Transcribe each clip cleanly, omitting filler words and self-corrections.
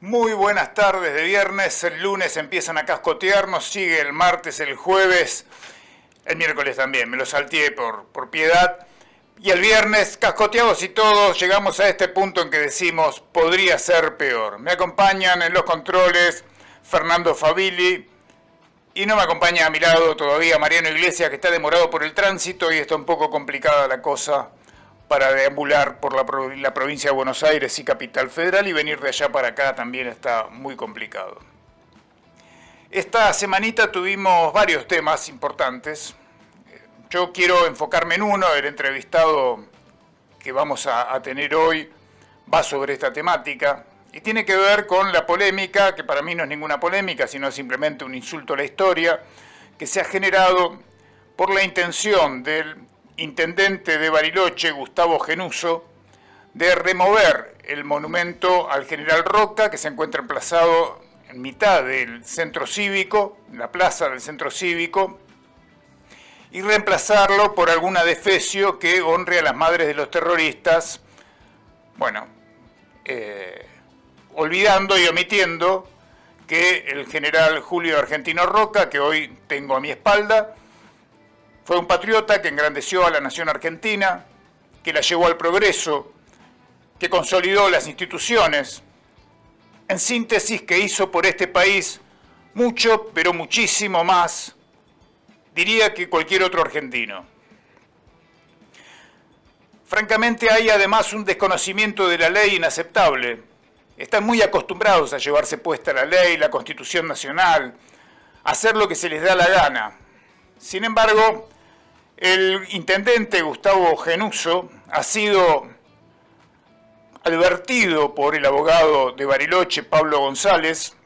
Muy buenas tardes de viernes, el lunes empiezan a cascotearnos, sigue el martes, el jueves, el miércoles también, me lo salteé por piedad. Y el viernes, cascoteados y todos, llegamos a este punto en que decimos, podría ser peor. Me acompañan en los controles Fernando Favilli y no me acompaña a mi lado todavía Mariano Iglesias, que está demorado por el tránsito y está un poco complicada la cosa para deambular por la provincia de Buenos Aires y Capital Federal, y venir de allá para acá también está muy complicado. Esta semanita tuvimos varios temas importantes. Yo quiero enfocarme en uno. El entrevistado que vamos a tener hoy va sobre esta temática y tiene que ver con la polémica, que para mí no es ninguna polémica, sino simplemente un insulto a la historia, que se ha generado por la intención del intendente de Bariloche, Gustavo Genuso, de remover el monumento al general Roca, que se encuentra emplazado en mitad del centro cívico, en la plaza del centro cívico, y reemplazarlo por algún adefesio que honre a las madres de los terroristas, olvidando y omitiendo que el general Julio Argentino Roca, que hoy tengo a mi espalda, fue un patriota que engrandeció a la nación argentina, que la llevó al progreso, que consolidó las instituciones, en síntesis, que hizo por este país mucho, pero muchísimo más, diría, que cualquier otro argentino. Francamente, hay además un desconocimiento de la ley inaceptable. Están muy acostumbrados a llevarse puesta la ley, la Constitución Nacional, a hacer lo que se les da la gana. Sin embargo, el intendente Gustavo Genuso ha sido advertido por el abogado de Bariloche, Pablo González,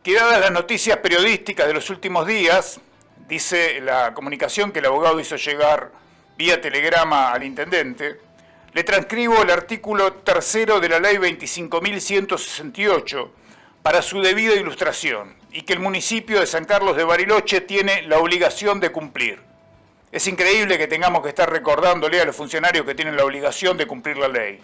que dadas las noticias periodísticas de los últimos días, dice la comunicación que el abogado hizo llegar vía telegrama al intendente, le transcribo el artículo 3 de la ley 25.168 para su debida ilustración y que el municipio de San Carlos de Bariloche tiene la obligación de cumplir. Es increíble que tengamos que estar recordándole a los funcionarios que tienen la obligación de cumplir la ley.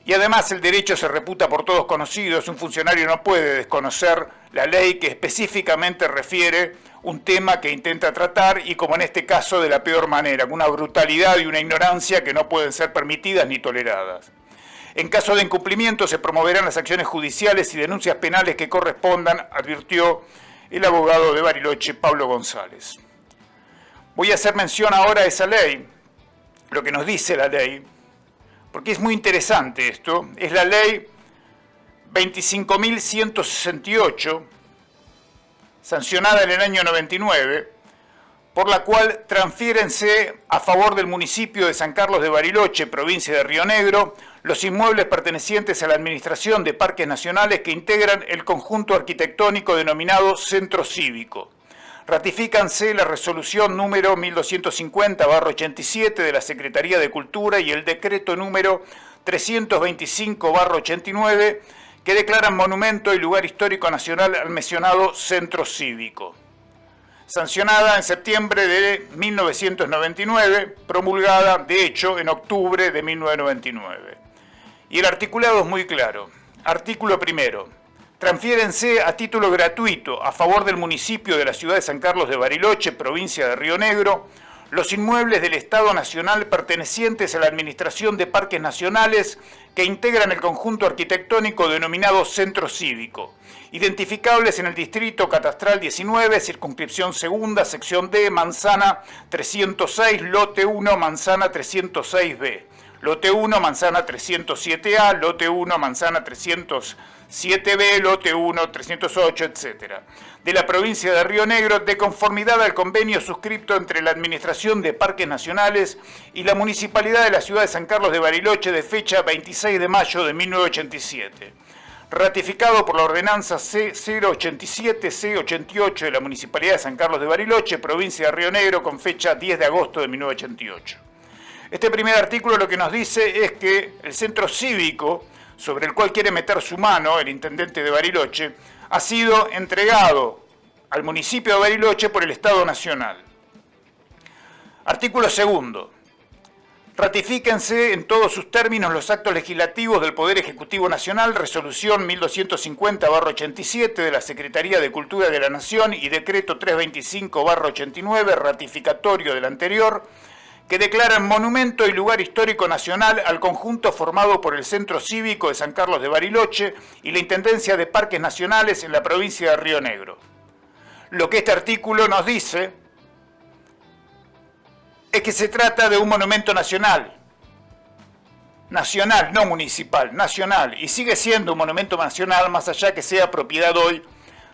Y además el derecho se reputa por todos conocidos. Un funcionario no puede desconocer la ley que específicamente refiere un tema que intenta tratar, y como en este caso de la peor manera, con una brutalidad y una ignorancia que no pueden ser permitidas ni toleradas. En caso de incumplimiento se promoverán las acciones judiciales y denuncias penales que correspondan, advirtió el abogado de Bariloche, Pablo González. Voy a hacer mención ahora a esa ley, lo que nos dice la ley, porque es muy interesante esto. Es la ley 25.168, sancionada en el año 99, por la cual transfiérense a favor del municipio de San Carlos de Bariloche, provincia de Río Negro, los inmuebles pertenecientes a la Administración de Parques Nacionales que integran el conjunto arquitectónico denominado Centro Cívico. Ratifícanse la resolución número 1250/87 de la Secretaría de Cultura y el decreto número 325/89 que declaran monumento y lugar histórico nacional al mencionado centro cívico. Sancionada en septiembre de 1999, promulgada de hecho en octubre de 1999. Y el articulado es muy claro. Artículo primero. Transfiérense a título gratuito a favor del municipio de la ciudad de San Carlos de Bariloche, provincia de Río Negro, los inmuebles del Estado Nacional pertenecientes a la Administración de Parques Nacionales que integran el conjunto arquitectónico denominado Centro Cívico, identificables en el Distrito Catastral 19, Circunscripción Segunda, Sección D, Manzana 306, Lote 1, Manzana 306B. Lote 1, Manzana 307A, Lote 1, Manzana 307B, Lote 1, 308, etc. De la provincia de Río Negro, de conformidad al convenio suscripto entre la Administración de Parques Nacionales y la Municipalidad de la Ciudad de San Carlos de Bariloche de fecha 26 de mayo de 1987. Ratificado por la ordenanza C087-C88 de la Municipalidad de San Carlos de Bariloche, provincia de Río Negro, con fecha 10 de agosto de 1988. Este primer artículo lo que nos dice es que el centro cívico, sobre el cual quiere meter su mano el intendente de Bariloche, ha sido entregado al municipio de Bariloche por el Estado Nacional. Artículo segundo. Ratifíquense en todos sus términos los actos legislativos del Poder Ejecutivo Nacional, Resolución 1250/87 de la Secretaría de Cultura de la Nación y Decreto 325/89, ratificatorio del anterior, que declaran monumento y lugar histórico nacional al conjunto formado por el Centro Cívico de San Carlos de Bariloche y la Intendencia de Parques Nacionales en la provincia de Río Negro. Lo que este artículo nos dice es que se trata de un monumento nacional, no municipal, nacional, y sigue siendo un monumento nacional más allá que sea propiedad hoy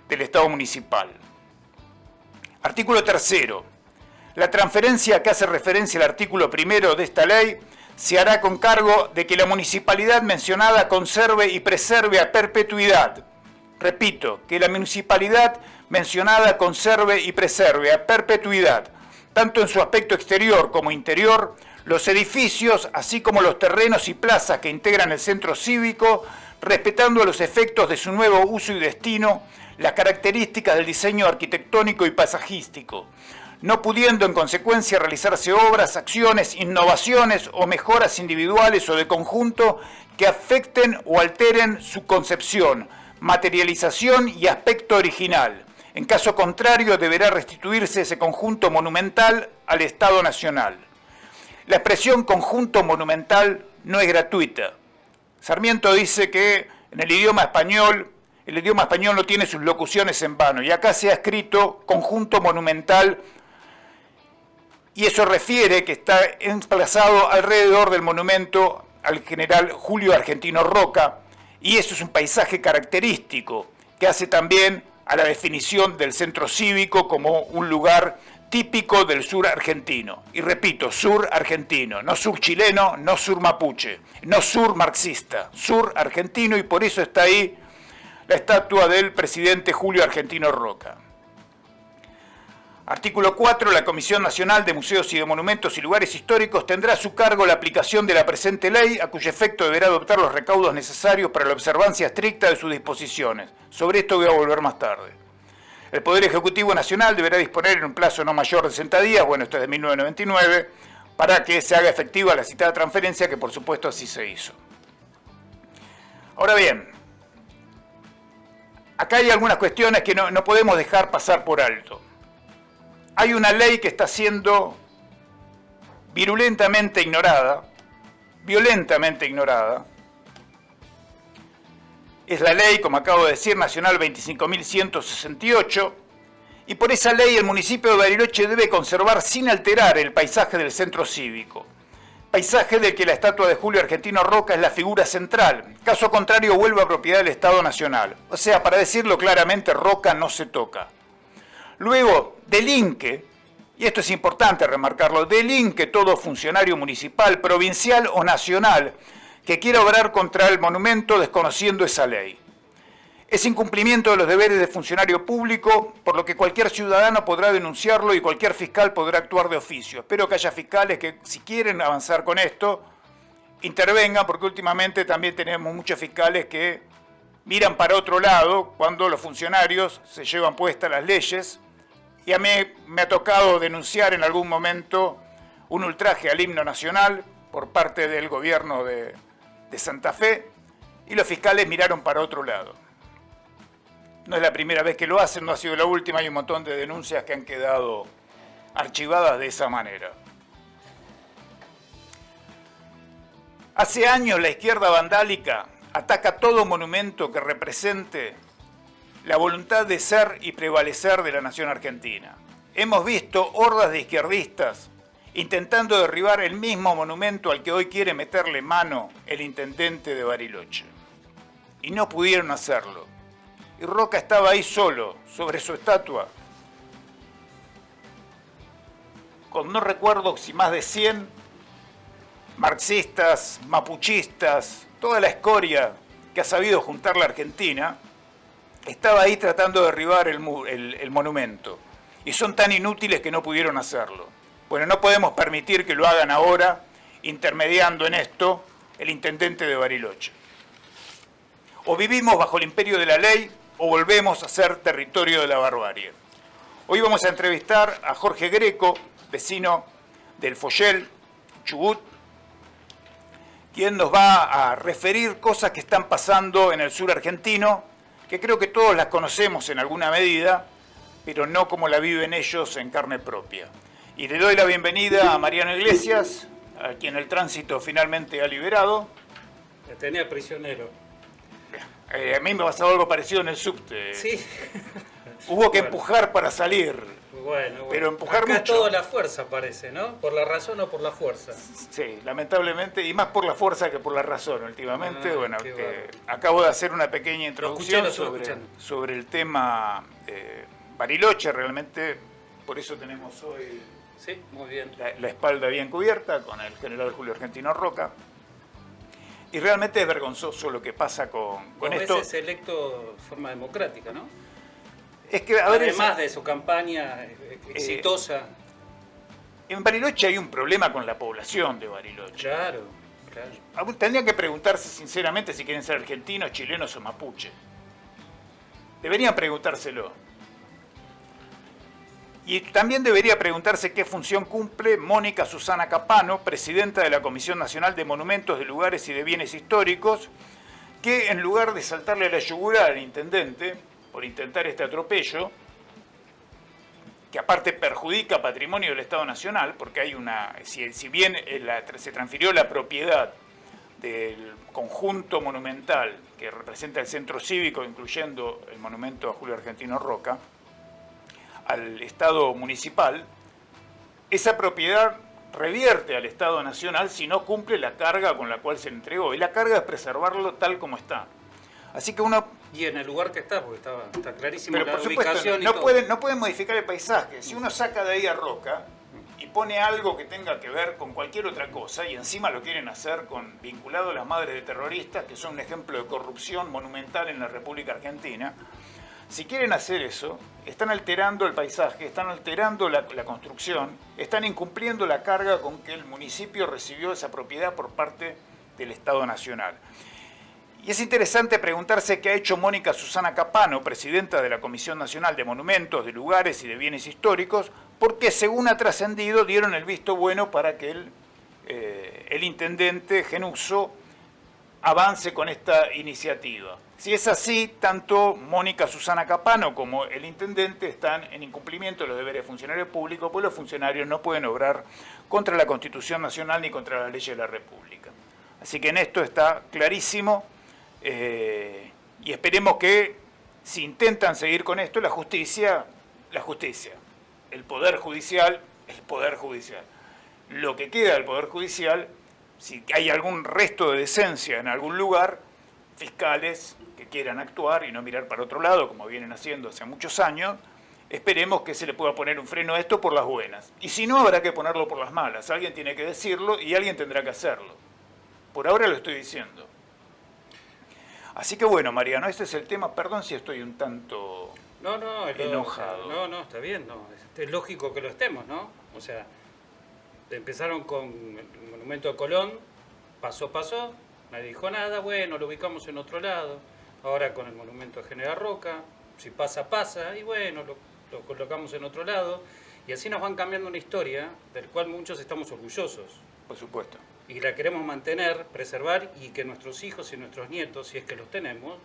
del Estado municipal. Artículo 3. La transferencia que hace referencia al artículo 1 de esta ley se hará con cargo de que la municipalidad mencionada conserve y preserve a perpetuidad. Repito, que la municipalidad mencionada conserve y preserve a perpetuidad, tanto en su aspecto exterior como interior, los edificios, así como los terrenos y plazas que integran el centro cívico, respetando los efectos de su nuevo uso y destino, las características del diseño arquitectónico y paisajístico, no pudiendo en consecuencia realizarse obras, acciones, innovaciones o mejoras individuales o de conjunto que afecten o alteren su concepción, materialización y aspecto original. En caso contrario, deberá restituirse ese conjunto monumental al Estado Nacional. La expresión conjunto monumental no es gratuita. Sarmiento dice que en el idioma español no tiene sus locuciones en vano, y acá se ha escrito conjunto monumental, y eso refiere que está emplazado alrededor del monumento al general Julio Argentino Roca, y eso es un paisaje característico que hace también a la definición del centro cívico como un lugar típico del sur argentino. Y repito, sur argentino, no sur chileno, no sur mapuche, no sur marxista, sur argentino, y por eso está ahí la estatua del presidente Julio Argentino Roca. Artículo 4. La Comisión Nacional de Museos y de Monumentos y Lugares Históricos tendrá a su cargo la aplicación de la presente ley, a cuyo efecto deberá adoptar los recaudos necesarios para la observancia estricta de sus disposiciones. Sobre esto voy a volver más tarde. El Poder Ejecutivo Nacional deberá disponer en un plazo no mayor de 60 días, bueno, esto es de 1999, para que se haga efectiva la citada transferencia, que por supuesto así se hizo. Ahora bien, acá hay algunas cuestiones que no podemos dejar pasar por alto. Hay una ley que está siendo violentamente ignorada, es la ley, como acabo de decir, Nacional 25.168, y por esa ley el municipio de Bariloche debe conservar sin alterar el paisaje del centro cívico, paisaje del que la estatua de Julio Argentino Roca es la figura central, caso contrario vuelve a propiedad del Estado Nacional. O sea, para decirlo claramente, Roca no se toca. Luego, delinque, y esto es importante remarcarlo, delinque todo funcionario municipal, provincial o nacional que quiera obrar contra el monumento desconociendo esa ley. Es incumplimiento de los deberes de funcionario público, por lo que cualquier ciudadano podrá denunciarlo y cualquier fiscal podrá actuar de oficio. Espero que haya fiscales que, si quieren avanzar con esto, intervengan, porque últimamente también tenemos muchos fiscales que miran para otro lado cuando los funcionarios se llevan puestas las leyes. Y a mí me ha tocado denunciar en algún momento un ultraje al himno nacional por parte del gobierno de Santa Fe, y los fiscales miraron para otro lado. No es la primera vez que lo hacen, no ha sido la última, hay un montón de denuncias que han quedado archivadas de esa manera. Hace años la izquierda vandálica ataca todo monumento que represente la voluntad de ser y prevalecer de la nación argentina. Hemos visto hordas de izquierdistas intentando derribar el mismo monumento al que hoy quiere meterle mano el intendente de Bariloche. Y no pudieron hacerlo. Y Roca estaba ahí solo, sobre su estatua, con no recuerdo si más de 100 marxistas, mapuchistas, toda la escoria que ha sabido juntar la Argentina, estaba ahí tratando de derribar el monumento. Y son tan inútiles que no pudieron hacerlo. Bueno, no podemos permitir que lo hagan ahora, intermediando en esto el intendente de Bariloche. O vivimos bajo el imperio de la ley, o volvemos a ser territorio de la barbarie. Hoy vamos a entrevistar a Jorge Greco, vecino del Follel, Chubut, quien nos va a referir cosas que están pasando en el sur argentino, que creo que todos las conocemos en alguna medida, pero no como la viven ellos en carne propia. Y le doy la bienvenida a Mariano Iglesias, a quien el tránsito finalmente ha liberado. Me tenía prisionero. A mí me pasó algo parecido en el subte. Sí. Hubo que empujar para salir. Bueno. Pero empujar acá mucho. Toda la fuerza parece, ¿no? ¿Por la razón o por la fuerza? Sí, lamentablemente, y más por la fuerza que por la razón últimamente. Bueno, qué acabo de hacer una pequeña introducción Lo escuché. sobre el tema Bariloche. Realmente, por eso tenemos hoy Sí, muy bien. la espalda bien cubierta con el general Julio Argentino Roca. Y realmente es vergonzoso lo que pasa con esto. Es electo de forma democrática, ¿no? Es que, a ver, además de su campaña exitosa. En Bariloche hay un problema con la población de Bariloche. Claro. Tendrían que preguntarse sinceramente si quieren ser argentinos, chilenos o mapuche. Deberían preguntárselo. Y también debería preguntarse qué función cumple Mónica Susana Capano, presidenta de la Comisión Nacional de Monumentos, de Lugares y de Bienes Históricos, que en lugar de saltarle a la yugular al intendente por intentar este atropello, que aparte perjudica patrimonio del Estado Nacional, porque hay si bien se transfirió la propiedad del conjunto monumental que representa el centro cívico, incluyendo el monumento a Julio Argentino Roca, al Estado municipal, esa propiedad revierte al Estado Nacional si no cumple la carga con la cual se le entregó. Y la carga es preservarlo tal como está. Así que uno... Y en el lugar que está, porque está clarísimo pero la por supuesto, ubicación no pueden modificar el paisaje. Si uno saca de ahí a Roca y pone algo que tenga que ver con cualquier otra cosa, y encima lo quieren hacer vinculado a las madres de terroristas, que son un ejemplo de corrupción monumental en la República Argentina, si quieren hacer eso, están alterando el paisaje, están alterando la construcción, están incumpliendo la carga con que el municipio recibió esa propiedad por parte del Estado Nacional. Y es interesante preguntarse qué ha hecho Mónica Susana Capano, presidenta de la Comisión Nacional de Monumentos, de Lugares y de Bienes Históricos, porque según ha trascendido dieron el visto bueno para que el intendente Genuso avance con esta iniciativa. Si es así, tanto Mónica Susana Capano como el intendente están en incumplimiento de los deberes de funcionarios públicos, pues los funcionarios no pueden obrar contra la Constitución Nacional ni contra las leyes de la República. Así que en esto está clarísimo, y esperemos que si intentan seguir con esto, la justicia, el Poder Judicial, lo que queda del Poder Judicial, si hay algún resto de decencia en algún lugar, fiscales que quieran actuar y no mirar para otro lado, como vienen haciendo hace muchos años, esperemos que se le pueda poner un freno a esto por las buenas. Y si no, habrá que ponerlo por las malas. Alguien tiene que decirlo y alguien tendrá que hacerlo. Por ahora lo estoy diciendo. Así que bueno, Mariano, ese es el tema. Perdón si estoy un tanto enojado. No, está bien, no. Es lógico que lo estemos, ¿no? O sea, empezaron con el monumento de Colón, pasó, nadie dijo nada, bueno, lo ubicamos en otro lado. Ahora con el monumento de General Roca, si pasa, y bueno, lo colocamos en otro lado. Y así nos van cambiando una historia del cual muchos estamos orgullosos. Por supuesto. Y la queremos mantener, preservar, y que nuestros hijos y nuestros nietos, si es que los tenemos,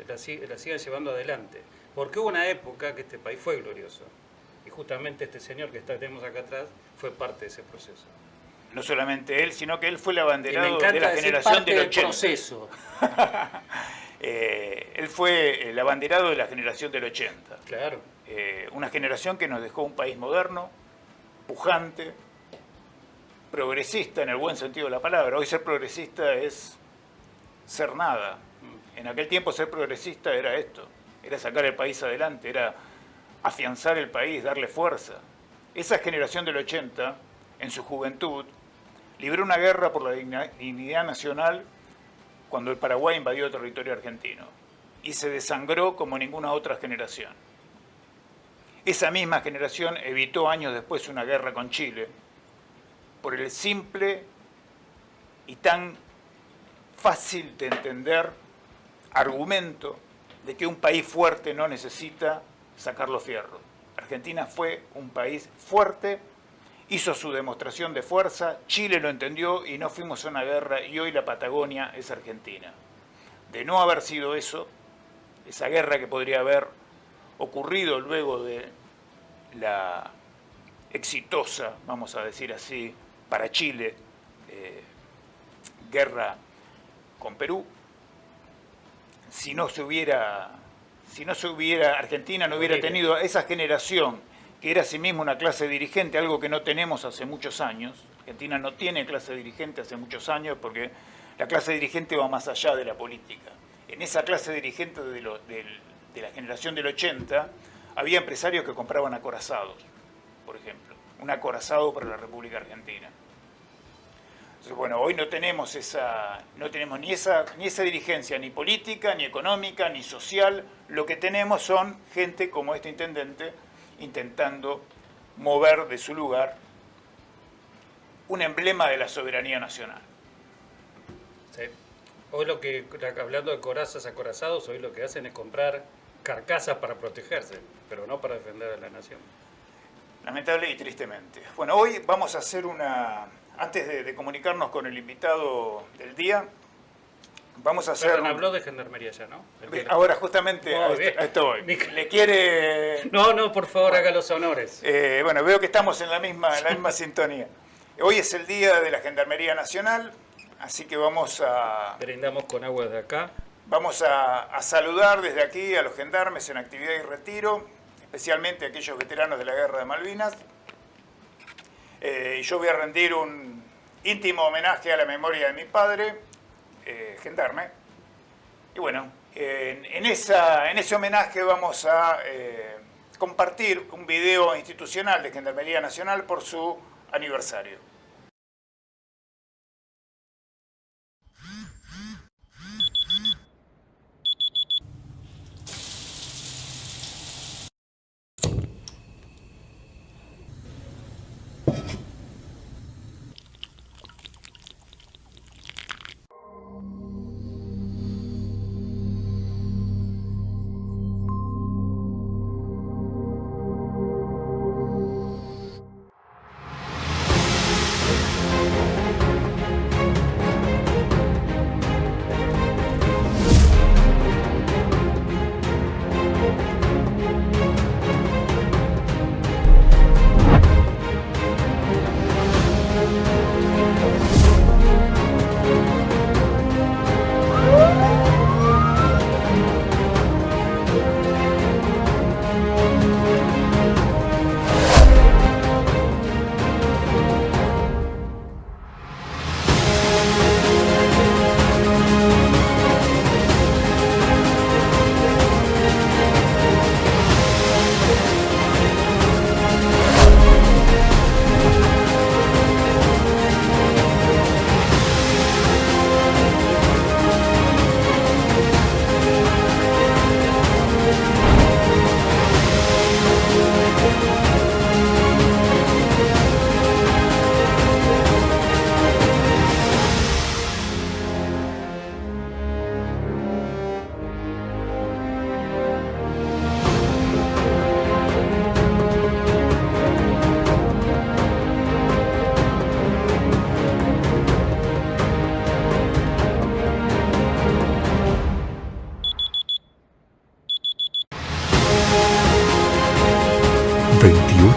la sigan llevando adelante. Porque hubo una época que este país fue glorioso. Y justamente este señor que tenemos acá atrás fue parte de ese proceso. No solamente él, sino que él fue el abanderado de la generación parte del del 80. proceso. Él fue el abanderado de la generación del 80. Claro. Una generación que nos dejó un país moderno, pujante, progresista en el buen sentido de la palabra. Hoy ser progresista es ser nada. En aquel tiempo ser progresista era esto, era sacar el país adelante, era afianzar el país, darle fuerza. Esa generación del 80, en su juventud, libró una guerra por la dignidad nacional cuando el Paraguay invadió territorio argentino y se desangró como ninguna otra generación. Esa misma generación evitó años después una guerra con Chile por el simple y tan fácil de entender argumento de que un país fuerte no necesita sacar los fierros. Argentina fue un país fuerte hizo su demostración de fuerza, Chile lo entendió y no fuimos a una guerra y hoy la Patagonia es Argentina. De no haber sido eso, esa guerra que podría haber ocurrido luego de la exitosa, vamos a decir así, para Chile, guerra con Perú, si no se hubiera, Argentina no hubiera tenido a esa generación que era asimismo una clase dirigente, algo que no tenemos hace muchos años. Argentina no tiene clase dirigente hace muchos años porque la clase dirigente va más allá de la política. En esa clase dirigente de la generación del 80 había empresarios que compraban acorazados, por ejemplo, un acorazado para la República Argentina. Entonces, bueno, hoy no tenemos ni esa dirigencia, ni política, ni económica, ni social. Lo que tenemos son gente como este intendente intentando mover de su lugar un emblema de la soberanía nacional. Sí. Hoy hablando de corazas acorazados, hoy lo que hacen es comprar carcasas para protegerse, pero no para defender a la nación. Lamentable y tristemente. Bueno, hoy vamos a hacer antes de comunicarnos con el invitado del día, vamos a hacer... Pero habló de gendarmería ya, ¿no? Ahora justamente a esto voy. ¿Le quiere...? No, por favor, haga los honores. Bueno, veo que estamos en la misma sintonía. Hoy es el día de la Gendarmería Nacional, así que vamos a... Brindamos con agua de acá. Vamos a saludar desde aquí a los gendarmes en actividad y retiro, especialmente a aquellos veteranos de la Guerra de Malvinas. Yo voy a rendir un íntimo homenaje a la memoria de mi padre, gendarme. Y bueno, en ese homenaje vamos a compartir un video institucional de Gendarmería Nacional por su aniversario.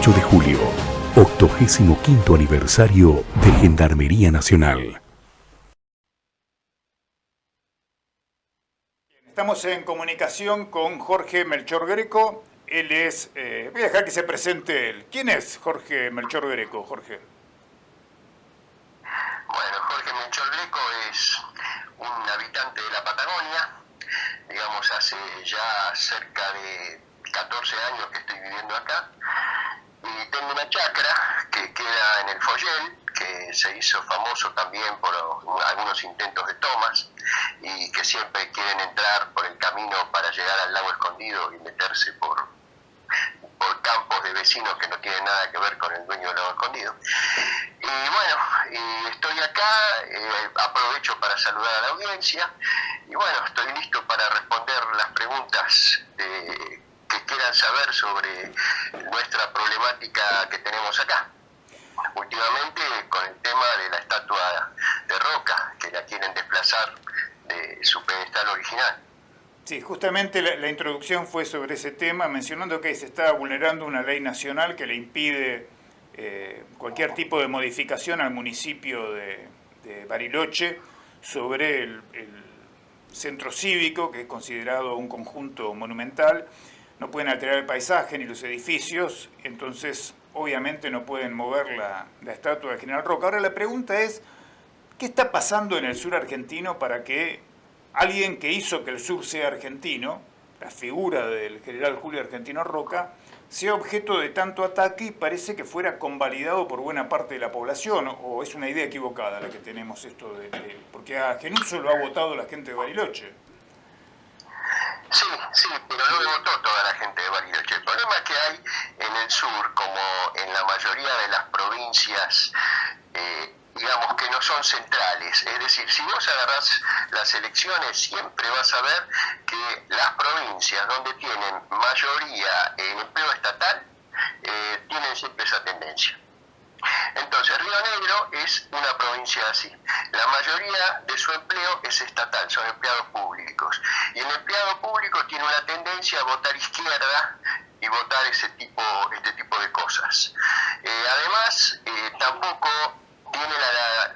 De julio, 85º aniversario de Gendarmería Nacional. Estamos en comunicación con Jorge Melchor Greco. Él es... voy a dejar que se presente él. ¿Quién es Jorge Melchor Greco, Jorge? Bueno, Jorge Melchor Greco es un habitante de la Patagonia. Digamos, hace ya cerca de 14 años que estoy viviendo acá. Y tengo una chacra que queda en el Follel, que se hizo famoso también por algunos intentos de tomas y que siempre quieren entrar por el camino para llegar al lago escondido y meterse por campos de vecinos que no tienen nada que ver con el dueño del lago escondido. Y bueno, estoy acá, aprovecho para saludar a la audiencia y bueno, estoy listo para responder las preguntas que quieran saber sobre nuestra problemática que tenemos acá. pasar de su pedestal original. Sí, justamente la introducción fue sobre ese tema, mencionando que se está vulnerando una ley nacional que le impide cualquier tipo de modificación al municipio de Bariloche sobre el centro cívico, que es considerado un conjunto monumental. No pueden alterar el paisaje ni los edificios, entonces obviamente no pueden mover la estatua del general Roca. Ahora la pregunta es, ¿qué está pasando en el sur argentino para que alguien que hizo que el sur sea argentino, la figura del general Julio Argentino Roca, sea objeto de tanto ataque y parece que fuera convalidado por buena parte de la población? ¿O es una idea equivocada la que tenemos esto porque a Genuso lo ha votado la gente de Bariloche? Sí, pero no lo votó toda la gente de Bariloche. El problema que hay en el sur, como en la mayoría de las provincias, digamos que no son centrales, es decir, si vos agarrás las elecciones siempre vas a ver que las provincias donde tienen mayoría en empleo estatal tienen siempre esa tendencia. Entonces Río Negro es una provincia así. La mayoría de su empleo es estatal, son empleados públicos. Y el empleado público tiene una tendencia a votar izquierda y votar este tipo de cosas. Además, tampoco tiene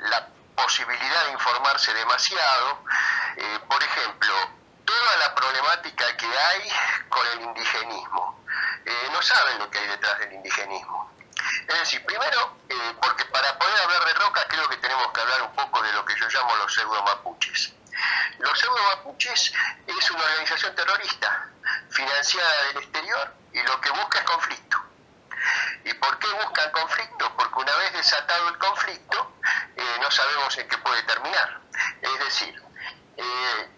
la posibilidad de informarse demasiado. Por ejemplo, toda la problemática que hay con el indigenismo. No saben lo que hay detrás del indigenismo. Es decir, primero, porque para poder hablar de Roca creo que tenemos que hablar un poco de lo que yo llamo los pseudo-mapuches. Los pseudo-mapuches es una organización terrorista financiada del exterior y lo que busca es conflicto. ¿Y por qué buscan conflicto? Porque una vez desatado el conflicto, no sabemos en qué puede terminar. Es decir,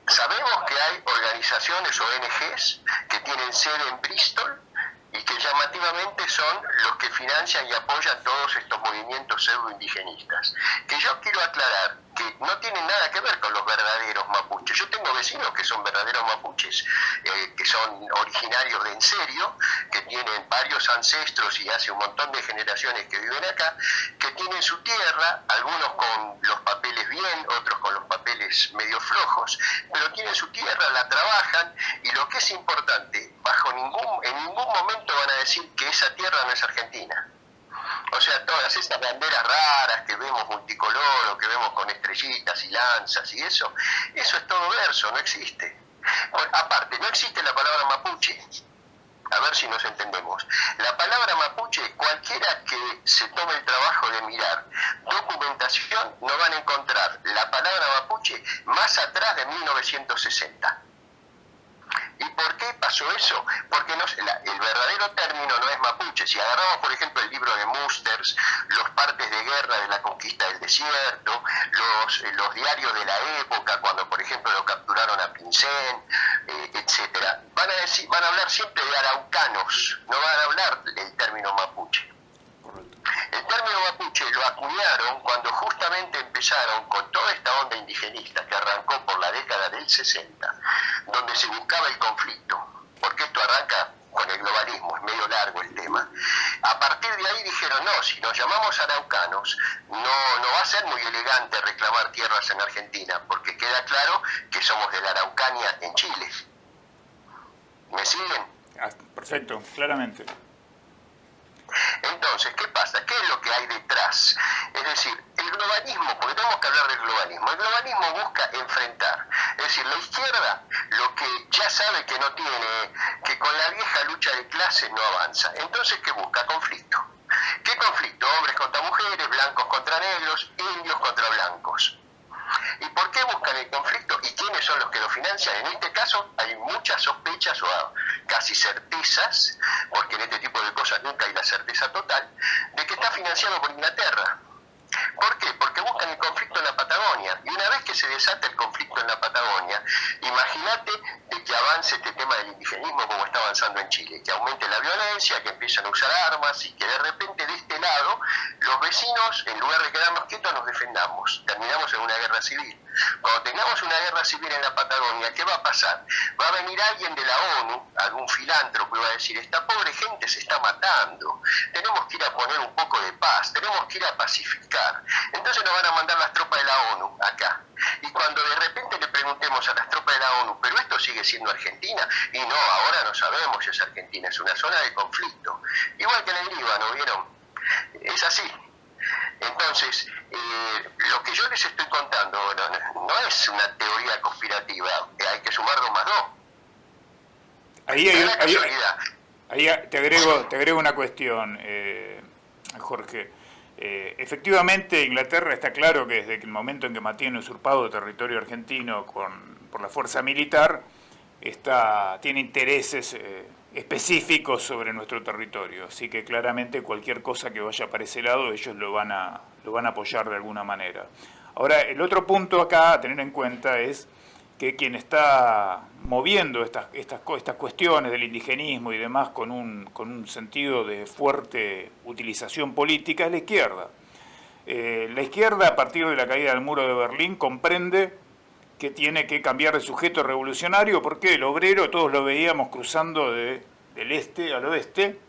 sabemos que hay organizaciones, ONGs, que tienen sede en Bristol y que llamativamente son los que financian y apoyan todos estos movimientos pseudo-indigenistas. Que yo quiero aclarar que no tienen nada que ver con los verdaderos mapuches. Yo tengo vecinos que son verdaderos mapuches, que son originarios de en serio, que tienen varios ancestros y hace un montón de generaciones que viven acá, que tienen su tierra, algunos con los papeles bien, otros con los papeles medio flojos, pero tienen su tierra, la trabajan, y lo que es importante, en ningún momento van a decir que esa tierra no es argentina. O sea, todas esas banderas raras que vemos multicolor o que vemos con estrellitas y lanzas y eso es todo verso, no existe. Bueno, aparte, no existe la palabra mapuche. A ver si nos entendemos. La palabra mapuche, cualquiera que se tome el trabajo de mirar documentación, no van a encontrar la palabra mapuche más atrás de 1960. ¿Y por qué pasó eso? Porque el verdadero término no es mapuche. Si agarramos, por ejemplo, el libro de Musters, los partes de guerra de la conquista del desierto, los diarios de la época, cuando, por ejemplo, lo capturaron a Pincén, etcétera, van a hablar siempre de araucanos, no van a hablar del término mapuche. El término mapuche lo acuñaron cuando justamente empezaron con toda esta onda indigenista que arrancó por la década del 60, donde se buscaba el conflicto, porque esto arranca con el globalismo, es medio largo el tema. A partir de ahí dijeron, no, si nos llamamos araucanos, no va a ser muy elegante reclamar tierras en Argentina, porque queda claro que somos de la Araucanía en Chile. ¿Me siguen? Perfecto, claramente. Entonces, ¿qué pasa? ¿Qué es lo que hay detrás? Es decir, el globalismo, porque tenemos que hablar del globalismo, el globalismo busca enfrentar. Es decir, la izquierda lo que ya sabe que no tiene, que con la vieja lucha de clases no avanza. Entonces, ¿qué busca? Conflicto. ¿Qué conflicto? Hombres contra mujeres, blancos contra negros, indios contra blancos. ¿Y por qué buscan el conflicto? ¿Y quiénes son los que lo financian? En este caso hay muchas sospechas o casi certezas, porque en este tipo de cosas nunca hay la certeza total, de que está financiado por Inglaterra. ¿Por qué? Porque buscan el conflicto en la Patagonia. Y una vez que se desata el conflicto en la Patagonia, imagínate de que avance este tema del indigenismo como está avanzando en Chile, que aumente la violencia, que empiecen a usar armas y que de repente de este lado los vecinos, en lugar de quedarnos quietos, nos defendamos. Terminamos en una guerra civil. Cuando tengamos una guerra civil en la Patagonia, ¿qué va a pasar? Va a venir alguien de la ONU, algún filántropo, y va a decir, esta pobre gente se está matando, tenemos que ir a poner un poco de paz, tenemos que ir a pacificar. Entonces nos van a mandar las tropas de la ONU acá. Y cuando de repente le preguntemos a las tropas de la ONU, ¿pero esto sigue siendo Argentina? Y no, ahora no sabemos si es Argentina, es una zona de conflicto. Igual que en el Líbano, ¿vieron? Es así. Entonces, lo que yo les estoy contando no es una teoría conspirativa, hay que sumar 2 más 2. Ahí te agrego una cuestión, Jorge. Efectivamente, Inglaterra está claro que desde el momento en que mantiene usurpado territorio argentino por la fuerza militar, tiene intereses específicos sobre nuestro territorio. Así que claramente cualquier cosa que vaya para ese lado, ellos lo van a apoyar de alguna manera. Ahora, el otro punto acá a tener en cuenta es que quien está moviendo estas cuestiones del indigenismo y demás con un sentido de fuerte utilización política es la izquierda. La izquierda, a partir de la caída del muro de Berlín, comprende que tiene que cambiar de sujeto revolucionario porque el obrero todos lo veíamos cruzando del este al oeste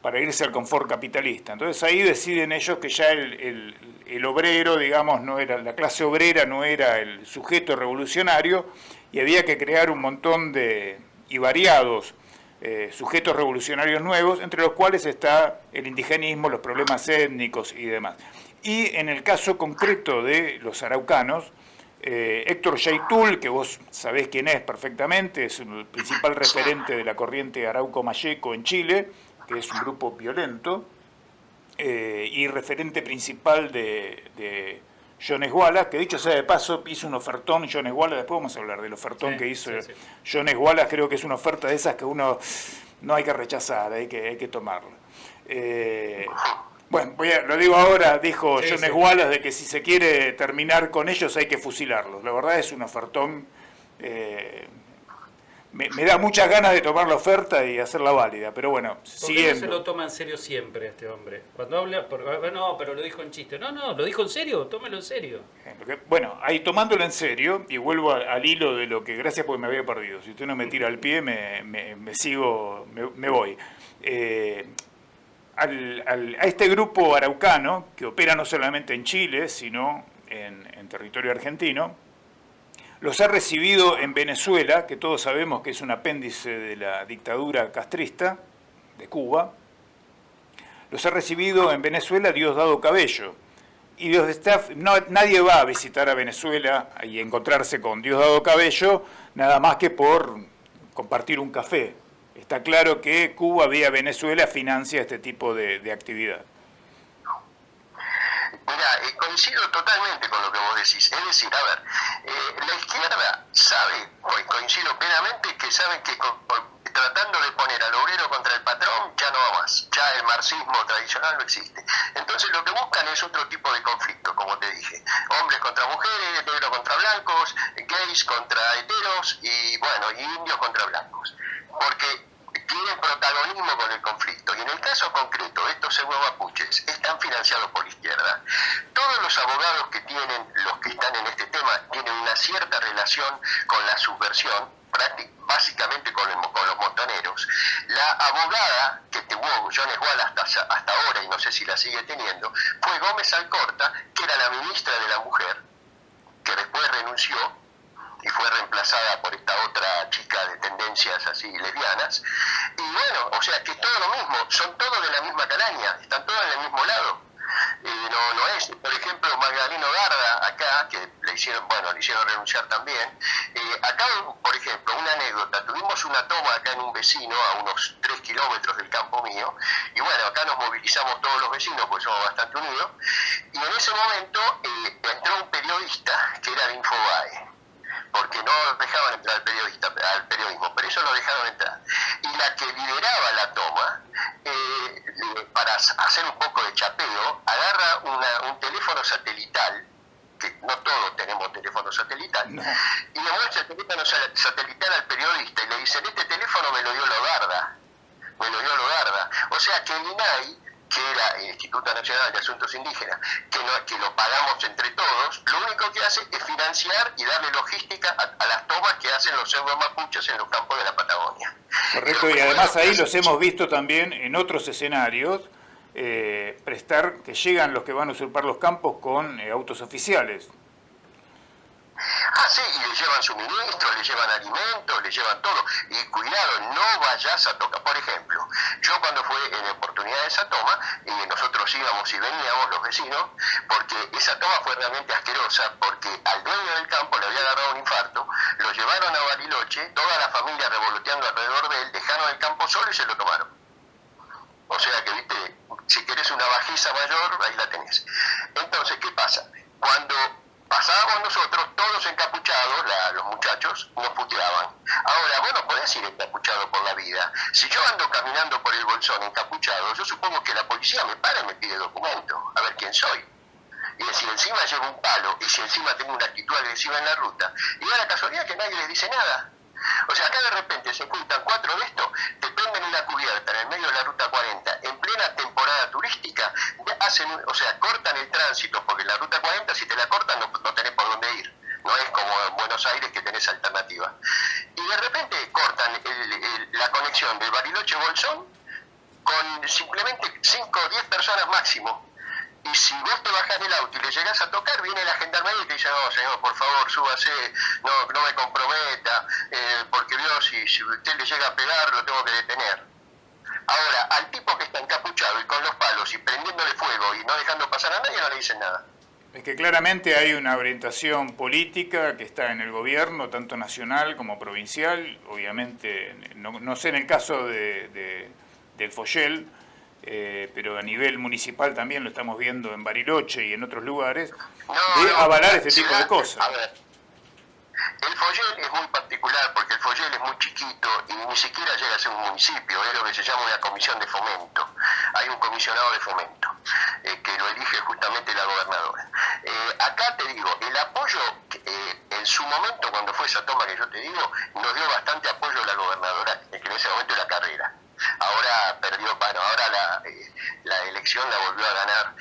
para irse al confort capitalista. Entonces ahí deciden ellos que ya el obrero, digamos, no era la clase obrera, no era el sujeto revolucionario, y había que crear un montón y variados sujetos revolucionarios nuevos, entre los cuales está el indigenismo, los problemas étnicos y demás. Y en el caso concreto de los araucanos, Héctor Yaitul, que vos sabés quién es perfectamente, es el principal referente de la corriente Arauco-Mayeco en Chile, que es un grupo violento, y referente principal de Jones Wallace, que dicho sea de paso, hizo un ofertón Jones Wallace, después vamos a hablar del ofertón que hizo Jones Wallace, creo que es una oferta de esas que uno no hay que rechazar, hay que tomarla. Bueno, lo digo ahora, dijo Jones Wallace, de que si se quiere terminar con ellos hay que fusilarlos. La verdad es un ofertón. Me da muchas ganas de tomar la oferta y hacerla válida, pero bueno, siguiendo. No se lo toma en serio siempre este hombre. Cuando habla, no, pero lo dijo en chiste. No, lo dijo en serio, tómelo en serio. Bueno, ahí tomándolo en serio, y vuelvo al hilo de lo que, gracias porque me había perdido. Si usted no me tira al pie, me voy. A este grupo araucano, que opera no solamente en Chile, sino en territorio argentino, los ha recibido en Venezuela, que todos sabemos que es un apéndice de la dictadura castrista de Cuba. Los ha recibido en Venezuela Diosdado Cabello. Y nadie va a visitar a Venezuela y encontrarse con Diosdado Cabello nada más que por compartir un café. Está claro que Cuba vía Venezuela financia este tipo de actividad. Mira, coincido totalmente con lo que vos decís. Es decir, a ver, la izquierda sabe, coincido plenamente, que sabe que tratando de poner al obrero contra el patrón ya no va más. Ya el marxismo tradicional no existe. Entonces lo que buscan es otro tipo de conflicto, como te dije. Hombres contra mujeres, negros contra blancos, gays contra heteros y, bueno, y indios contra blancos. Porque tienen protagonismo con el conflicto. Y en el caso concreto, estos pseudo-mapuches están financiados por la izquierda. Todos los abogados que tienen, los que están en este tema, tienen una cierta relación con la subversión, básicamente con los montoneros. La abogada que tuvo Jones Wallace hasta ahora, y no sé si la sigue teniendo, fue Gómez Alcorta, que era la ministra de la Mujer, que después renunció y fue reemplazada por esta otra chica de tendencias así lesbianas. Y bueno, o sea que todo lo mismo, son todos de la misma calaña, están todos en el mismo lado. No es, por ejemplo, Magdaleno Garda acá, que le hicieron renunciar también. Acá, por ejemplo, una anécdota, tuvimos una toma acá en un vecino, a unos 3 kilómetros del campo mío, y bueno, acá nos movilizamos todos los vecinos, porque somos bastante unidos, y en ese momento entró un periodista que era de Infobae, porque no dejaban entrar al periodismo, pero eso lo dejaron entrar. Y la que lideraba la toma, para hacer un poco de chapeo, agarra un teléfono satelital, que no todos tenemos teléfono satelital, no, y le muestra el teléfono satelital al periodista y le dice, este teléfono me lo dio Logarda. O sea que el INAI que era el Instituto Nacional de Asuntos Indígenas, que lo pagamos entre todos, lo único que hace es financiar y darle logística a las tomas que hacen los pseudo mapuches en los campos de la Patagonia. Correcto, y además ahí los hemos visto también en otros escenarios, que llegan los que van a usurpar los campos con autos oficiales. Ah, sí, y le llevan suministros, le llevan alimentos, le llevan todo. Y cuidado, no vayas a tocar. Por ejemplo, yo cuando fue en oportunidad de esa toma, nosotros íbamos y veníamos los vecinos, porque esa toma fue realmente asquerosa, porque al dueño del campo le había agarrado un infarto, lo llevaron a Bariloche, toda la familia revoloteando alrededor de él, dejaron el campo solo y se lo tomaron. O sea que, viste, si querés una bajeza mayor, ahí la tenés. Entonces, ¿qué pasa? Cuando pasábamos nosotros, todos encapuchados, los muchachos, nos puteaban. Ahora, vos no podés ir encapuchado por la vida. Si yo ando caminando por el Bolsón encapuchado, yo supongo que la policía me para y me pide documento, a ver quién soy. Y si encima llevo un palo, y si encima tengo una actitud agresiva en la ruta, y da la casualidad que nadie les dice nada. O sea, acá de repente se juntan 4 de estos, te prenden una cubierta en el medio de la ruta 40, en plena temporada turística, cortan el tránsito, porque en la ruta 40 si te la cortan no tenés por dónde ir. No es como en Buenos Aires que tenés alternativa. Y de repente cortan la conexión del Bariloche-Bolsón con simplemente 5 o 10 personas máximo. Y si vos te bajás del auto y le llegás a tocar, viene la gendarmería y te dice, no, señor, por favor, súbase, no me comprometa, porque vio, si usted le llega a pegar, lo tengo que detener. Ahora, al tipo que está encapuchado y con los palos y prendiéndole fuego y no dejando pasar a nadie, no le dicen nada. Es que claramente hay una orientación política que está en el gobierno, tanto nacional como provincial. Obviamente, no sé en el caso del Foyel, pero a nivel municipal también lo estamos viendo en Bariloche y en otros lugares, de avalar este tipo de cosas. A ver, el Foyel es muy particular porque el Foyel es muy chiquito y ni siquiera llega a ser un municipio, es lo que se llama una comisión de fomento. Hay un comisionado de fomento que lo elige justamente la gobernadora. Acá te digo, el apoyo, en su momento cuando fue esa toma que yo te digo, nos dio bastante apoyo la gobernadora, que en ese momento era Carrera. Ahora perdió, ahora la elección la volvió a ganar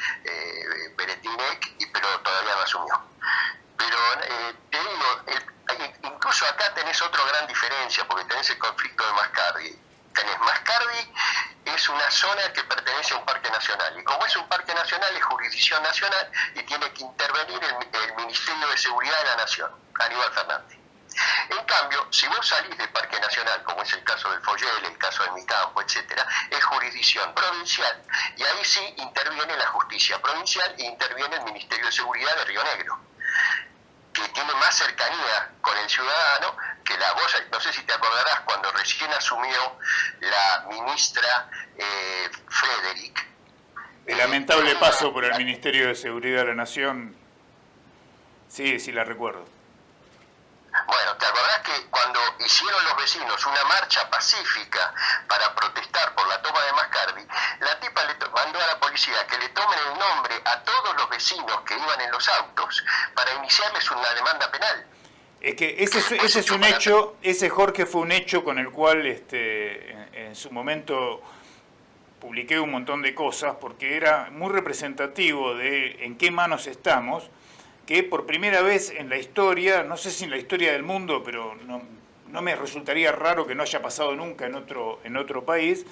Beretinec, pero todavía no asumió. Pero te digo, incluso acá tenés otra gran diferencia, porque tenés el conflicto de Mascardi. Mascardi es una zona que pertenece a un parque nacional, y como es un parque nacional, es jurisdicción nacional, y tiene que intervenir el Ministerio de Seguridad de la Nación, Aníbal Fernández. En cambio, si vos salís del Parque Nacional, como es el caso del Foyel, el caso de Mi Campo, etcétera, es jurisdicción provincial, y ahí sí interviene la justicia provincial e interviene el Ministerio de Seguridad de Río Negro, que tiene más cercanía con el ciudadano que la voz. No sé si te acordarás cuando recién asumió la ministra Frederick. El lamentable paso por el Ministerio de Seguridad de la Nación, sí la recuerdo. Bueno, ¿te acordás que cuando hicieron los vecinos una marcha pacífica para protestar por la toma de Mascardi, la tipa le mandó a la policía que le tomen el nombre a todos los vecinos que iban en los autos para iniciarles una demanda penal? Es que ese es un hecho, ese Jorge fue un hecho con el cual en su momento publiqué un montón de cosas, porque era muy representativo de en qué manos estamos, que por primera vez en la historia, no sé si en la historia del mundo, pero no me resultaría raro que no haya pasado nunca en otro país,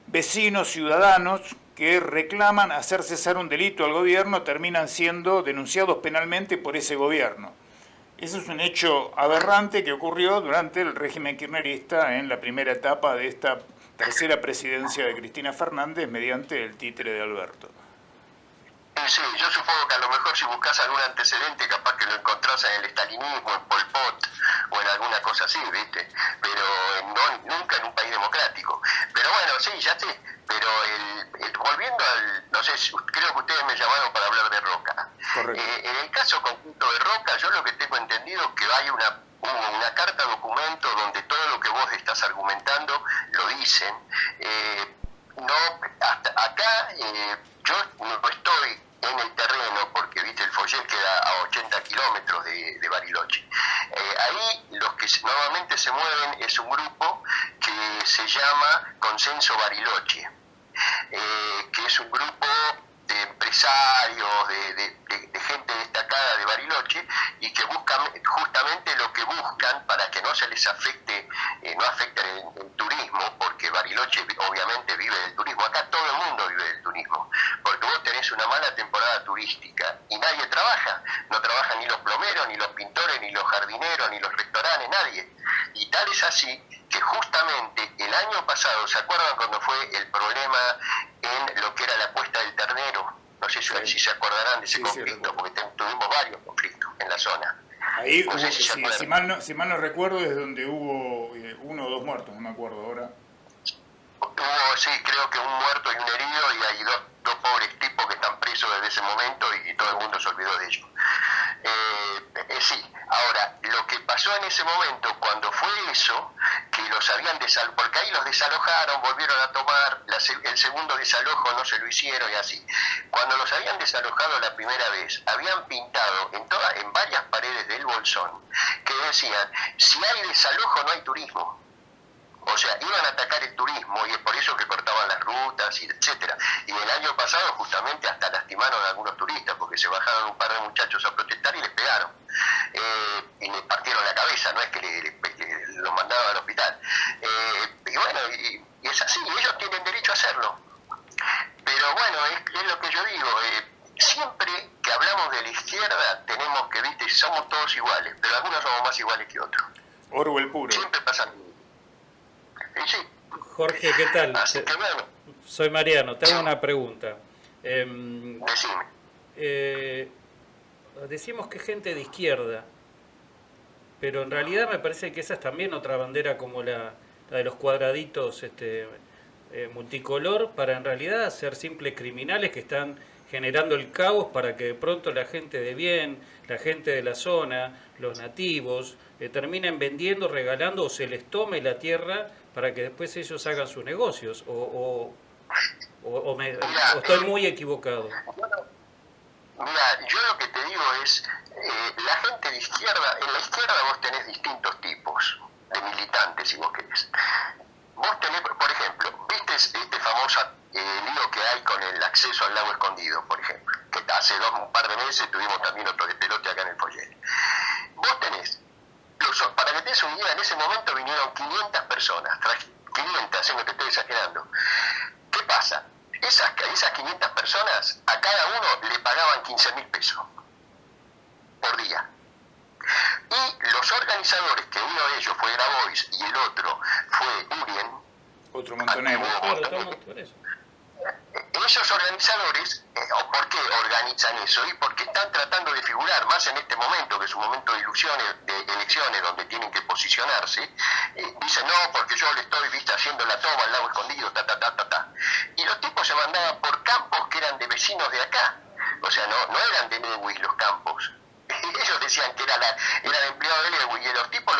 vecinos, ciudadanos que reclaman hacer cesar un delito al gobierno terminan siendo denunciados penalmente por ese gobierno. Eso es un hecho aberrante que ocurrió durante el régimen kirchnerista en la primera etapa de esta tercera presidencia de Cristina Fernández mediante el títere de Alberto. Sí, yo supongo que a lo mejor si buscas algún antecedente capaz que lo encontrás en el estalinismo, en Pol Pot o en alguna cosa así, ¿viste? Pero nunca en un país democrático. Pero bueno, sí, ya sé. Pero volviendo no sé, creo que ustedes me llamaron para hablar de Roca. Correcto. En el caso concreto de Roca, yo lo que tengo entendido es que hubo una carta documento donde todo lo que vos estás argumentando lo dicen. Acá yo no estoy en el terreno porque, viste, el Foyel queda a 80 kilómetros de Bariloche. Ahí los que normalmente se mueven es un grupo que se llama Consenso Bariloche. que es un grupo de empresarios, de gente destacada de Bariloche, y que buscan justamente lo que buscan para que no se les afecte, no afecten el turismo, porque Bariloche obviamente vive del turismo. Acá todo el mundo vive del turismo, porque vos tenés una mala temporada turística y nadie trabaja. No trabajan ni los plomeros, ni los pintores, ni los jardineros, ni los restaurantes, nadie. Y tal es así que justamente el año pasado, ¿se acuerdan cuando fue el problema en lo que era la puesta del ternero? No sé si se acordarán de ese conflicto, sí, porque tuvimos varios conflictos en la zona. Ahí, No sé si mal no recuerdo, es donde hubo 1 o 2 muertos, no me acuerdo ahora. Hubo, sí, creo que un muerto y un herido, y hay dos pobres tipos que están presos desde ese momento y todo el mundo se olvidó de ellos. Sí, ahora, lo que pasó en ese momento, cuando fue eso, que los habían desalojado, porque ahí los desalojaron, volvieron a tomar, el segundo desalojo no se lo hicieron y así. Cuando los habían desalojado la primera vez, habían pintado en varias paredes del Bolsón, que decían, si hay desalojo no hay turismo. O sea, iban a atacar el turismo, y es por eso que cortaban las rutas, y etcétera. Y el año pasado justamente hasta lastimaron a algunos turistas, porque se bajaron un par de muchachos a protestar y les pegaron. Y les partieron la cabeza, no es que los mandaban al hospital. Y bueno, y es así, ellos tienen derecho a hacerlo. Pero bueno, es lo que yo digo, siempre que hablamos de la izquierda tenemos que, viste, somos todos iguales, pero algunos somos más iguales que otros. Orwell puro. Siempre pasa. Sí. Jorge, ¿qué tal? Así que bueno. Soy Mariano, te hago una pregunta. Decime. Decimos que gente de izquierda, pero en realidad me parece que esa es también otra bandera como la de los cuadraditos multicolor, para en realidad ser simples criminales que están generando el caos para que de pronto la gente de bien, la gente de la zona, los nativos, terminen vendiendo, regalando o se les tome la tierra para que después ellos hagan sus negocios. O estoy muy equivocado. Mira, yo lo que te digo es, la gente de izquierda, en la izquierda vos tenés distintos tipos de militantes, si vos querés. Vos tenés, por ejemplo, ¿viste este famoso lío que hay con el acceso al lago escondido, por ejemplo? Que hace un par de meses tuvimos también otro despelote acá en el Follel. Vos tenés, para que te des una idea, en ese momento vinieron 500 personas, 500, no te estoy exagerando. ¿Qué pasa? Esas 500 personas, a cada uno le pagaban 15.000 pesos por día. Y los organizadores, que uno de ellos fue Grabois y el otro fue Urien, otro montonero. Esos organizadores, ¿por qué organizan eso? Y porque están tratando de figurar, más en este momento, que es un momento de ilusiones, de elecciones, donde tienen que posicionarse. Dicen, no, porque yo le estoy, haciendo la toma al lago escondido, Y los tipos se mandaban por campos que eran de vecinos de acá. O sea, no eran de Lewis los campos. Ellos decían que eran empleados de Lewis, y los tipos,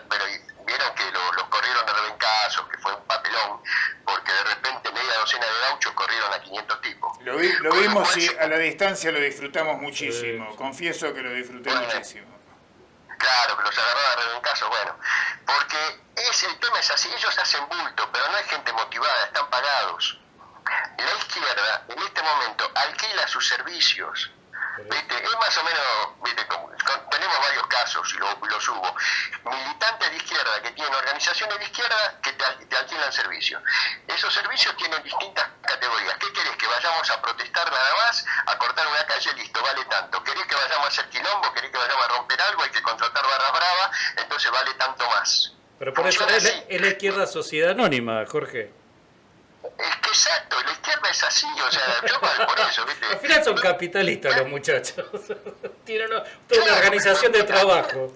pero vieron que los corrieron de rebencazos, que fue un papelón, porque de repente media docena de gauchos corrieron a 500 tipos. Lo vimos y a la distancia lo disfrutamos muchísimo. Sí. Confieso que lo disfruté muchísimo. Claro, que los agarraba de rebencazos, bueno. Porque el tema es así, ellos hacen bulto, pero no hay gente motivada, están pagados. La izquierda, en este momento, alquila sus servicios. ¿Viste? Es más o menos, ¿viste? Tenemos varios casos y los hubo. Militantes de izquierda que tienen organizaciones de izquierda que te alquilan servicios. Esos servicios tienen distintas categorías. ¿Qué querés? ¿Que vayamos a protestar nada más? ¿A cortar una calle? Listo, vale tanto. ¿Querés que vayamos a hacer quilombo? ¿Querés que vayamos a romper algo? Hay que contratar barras bravas, entonces vale tanto más. Pero por eso es la izquierda sociedad anónima, Jorge. Es que exacto, la izquierda es así, o sea, yo por eso, ¿viste? Al final son capitalistas los muchachos. Tienen toda una organización de trabajo.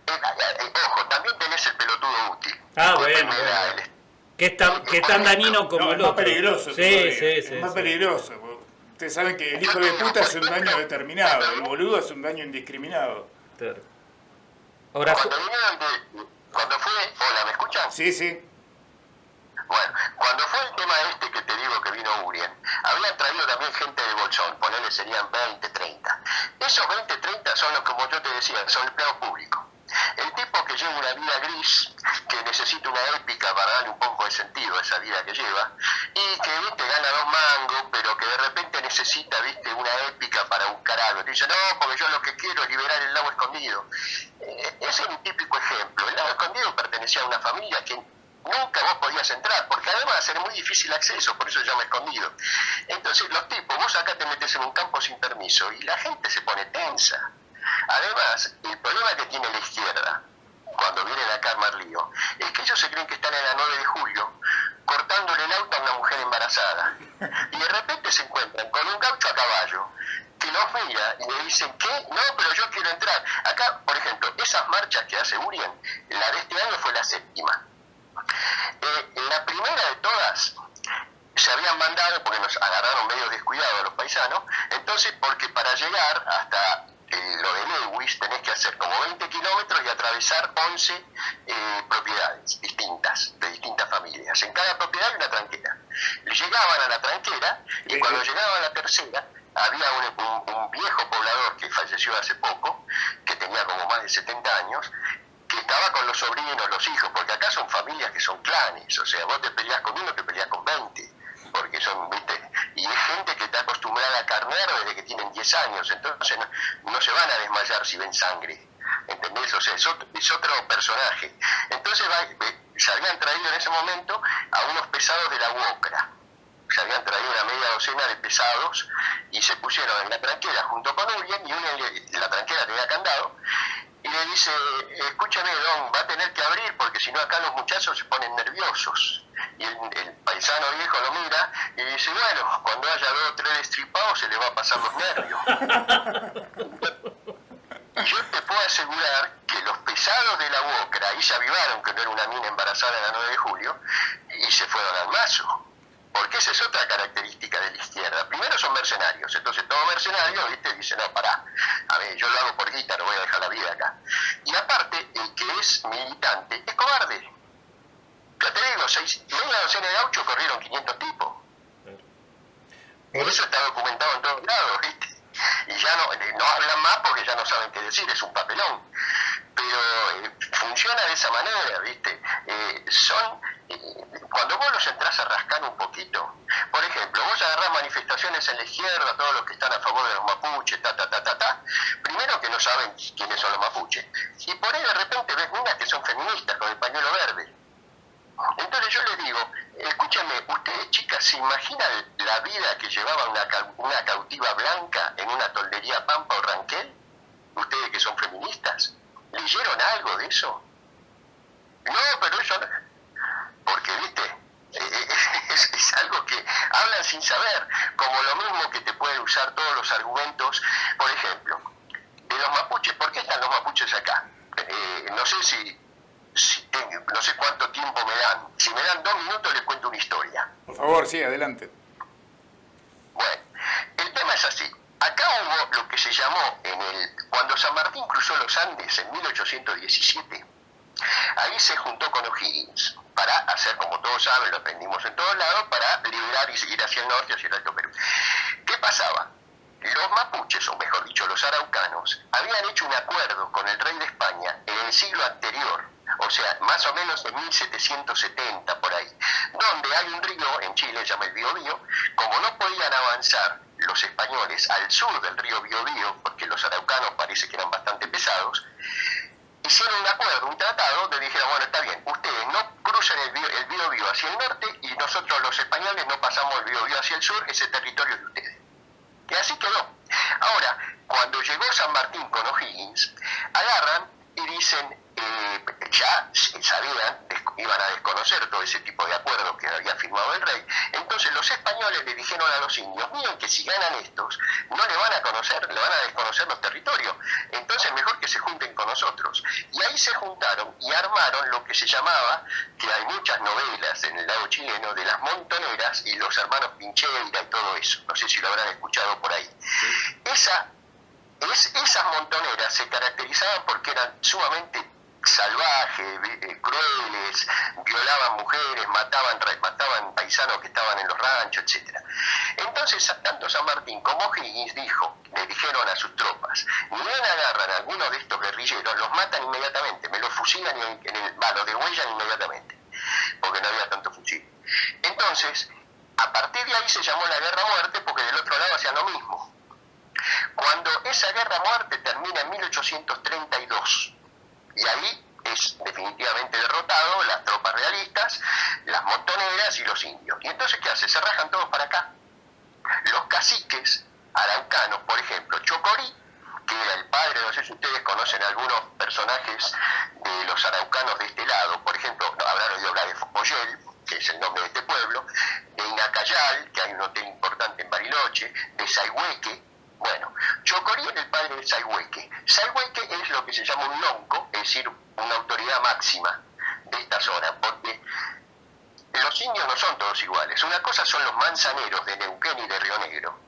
Ojo, también tenés el pelotudo útil. Bueno. Que es tan dañino como el otro. Es más peligroso. Sí. Más peligroso. Ustedes saben que el hijo de puta hace un daño determinado, el boludo hace un daño indiscriminado. Claro. Ahora, cuando fue... Hola, ¿me escuchan? Sí. Bueno, cuando fue el tema que te digo que vino Urien, habían traído también gente de Bolsón, ponele serían 20, 30. Esos 20, 30 son los, como yo te decía, son empleados públicos. El tipo que lleva una vida gris, que necesita una épica para darle un poco de sentido a esa vida que lleva, y que, viste, gana 2 mangos, pero que de repente necesita, viste, una épica para buscar algo. Te dice, no, porque yo lo que quiero es liberar el lago escondido. Ese es un típico ejemplo. El lago escondido pertenecía a una familia que nunca vos podías entrar, porque además era muy difícil acceso, por eso se llama escondido. Entonces los tipos, vos acá te metes en un campo sin permiso y la gente se pone tensa. Además, el problema que tiene la izquierda, cuando vienen acá a armar lío, es que ellos se creen que están en la 9 de julio, cortándole el auto a una mujer embarazada. Y de repente se encuentran con un gaucho a caballo, que los mira y le dicen, ¿qué? No, pero yo quiero entrar. Acá, por ejemplo, esas marchas que hace Urien, la de este año fue la 7ª. La primera de todas se habían mandado, porque nos agarraron medio descuidados a los paisanos, entonces porque para llegar hasta lo de Lewis tenés que hacer como 20 kilómetros y atravesar 11 propiedades distintas, de distintas familias. En cada propiedad hay una tranquera. Llegaban a la tranquera y cuando llegaban a la tercera había un viejo poblador que falleció hace poco, que tenía como más de 70 años, que estaba con los sobrinos, los hijos, porque acá son familias que son clanes, o sea, vos te peleás con uno, te peleás con 20, porque son, viste, y es gente que está acostumbrada a carnear desde que tienen 10 años, entonces no se van a desmayar si ven sangre, ¿entendés? O sea, es otro personaje. Entonces se habían traído en ese momento a unos pesados de la UOCRA, se habían traído una media docena de pesados y se pusieron en la tranquera junto con Urien, y la tranquera tenía candado, y le dice, escúchame, don, va a tener que abrir porque si no acá los muchachos se ponen nerviosos. Y el paisano viejo lo mira y dice, bueno, cuando haya 2 o 3 destripados se le va a pasar los nervios. Yo te puedo asegurar que los pesados de la UOCRA ahí se avivaron que no era una mina embarazada en la 9 de julio y se fueron al mazo. Porque esa es otra característica de la izquierda. Primero son mercenarios, entonces todo mercenario, viste, dice, no, pará, a ver, yo lo hago por guita, no voy a dejar la vida acá. Y aparte, el que es militante es cobarde. Ya te digo, media docena de gauchos corrieron 500 tipos. Y eso está documentado en todos lados, viste. Y ya no hablan más porque ya no saben qué decir, es un papelón. Pero funciona de esa manera, viste. Cuando vos los entras a rascar un poquito, por ejemplo, vos agarrás manifestaciones en la izquierda, todos los que están a favor de los mapuches, primero que no saben quiénes son los mapuches, y por ahí de repente ves unas que son feministas con el pañuelo verde. Entonces yo les digo, escúchame, ustedes chicas, ¿se imaginan la vida que llevaba una cautiva blanca en una toldería Pampa o Ranquel? Ustedes que son feministas, ¿leyeron algo de eso? No, pero eso no. Porque, viste, es algo que hablan sin saber, como lo mismo que te pueden usar todos los argumentos, por ejemplo, de los mapuches. ¿Por qué están los mapuches acá? No sé no sé cuánto tiempo me dan. Si me dan 2 minutos les cuento una historia. Por favor, sí, adelante. Bueno, el tema es así. Acá hubo lo que se llamó, cuando San Martín cruzó los Andes en 1817, ahí se juntó con O'Higgins para hacer, como todos saben, lo aprendimos en todos lados, para liberar y seguir hacia el norte, hacia el Alto Perú. ¿Qué pasaba? Los mapuches, o mejor dicho, los araucanos, habían hecho un acuerdo con el rey de España en el siglo anterior, o sea, más o menos en 1770 por ahí, donde hay un río en Chile, se llama el Biobío. Como no podían avanzar los españoles al sur del río Biobío, porque los araucanos parece que eran bastante pesados, hicieron un acuerdo, un tratado, donde dijeron, bueno, está bien, ustedes no cruzan el Biobío hacia el norte y nosotros los españoles no pasamos el Biobío hacia el sur, ese territorio de ustedes. Y así quedó. Ahora, cuando llegó San Martín con O'Higgins, agarran y dicen, ya sabían, iban a desconocer todo ese tipo de acuerdo que había firmado el rey. Entonces los españoles le dijeron a los indios, miren que si ganan estos, no le van a conocer, le van a desconocer los territorios. Entonces mejor que se junten con nosotros. Y ahí se juntaron y armaron lo que se llamaba, que hay muchas novelas en el lado chileno, de las montoneras y los hermanos Pincheira y todo eso. No sé si lo habrán escuchado por ahí. Esas montoneras se caracterizaban porque eran sumamente salvajes, crueles, violaban mujeres, mataban paisanos, paisanos que estaban en los ranchos, etcétera. Entonces, tanto San Martín como O'Higgins le dijeron a sus tropas, ni bien agarran a algunos de estos guerrilleros, los matan inmediatamente, me los fusilan los degüellan inmediatamente, porque no había tanto fusil. Entonces, a partir de ahí se llamó la guerra a muerte, porque del otro lado hacían lo mismo. Cuando esa guerra a muerte termina en 1832, y ahí es definitivamente derrotado las tropas realistas, las montoneras y los indios. Y entonces, ¿qué hace? Se rajan todos para acá. Los caciques araucanos, por ejemplo, Chocorí, que era el padre, no sé si ustedes conocen algunos personajes de los araucanos de este lado, por ejemplo, habrán oído hablar de Foyel, que es el nombre de este pueblo, de Inacayal, que hay un hotel importante en Bariloche, de Sayhueque. Bueno, Chocorí era el padre de Sayhueque. Sayhueque es lo que se llama un lonco, es decir, una autoridad máxima de esta zona, porque los indios no son todos iguales. Una cosa son los manzaneros de Neuquén y de Río Negro,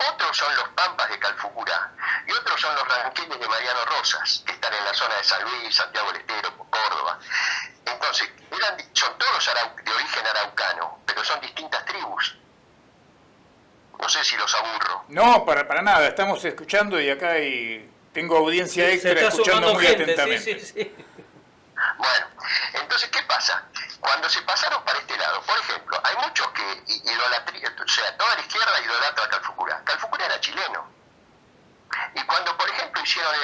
otros son los pampas de Calfucurá, y otros son los ranqueles de Mariano Rosas, que están en la zona de San Luis, Santiago del Estero, Córdoba. Entonces, son todos de origen araucano, pero son distintas tribus. No sé si los aburro. No, para nada, estamos escuchando y acá tengo audiencia extra escuchando muy gente, atentamente. sí. Bueno, entonces, ¿qué pasa? Cuando se pasaron para este lado, por ejemplo, hay muchos que o sea, toda la izquierda idolatra a Calfucurá. Calfucurá era chileno. Y cuando, por ejemplo, hicieron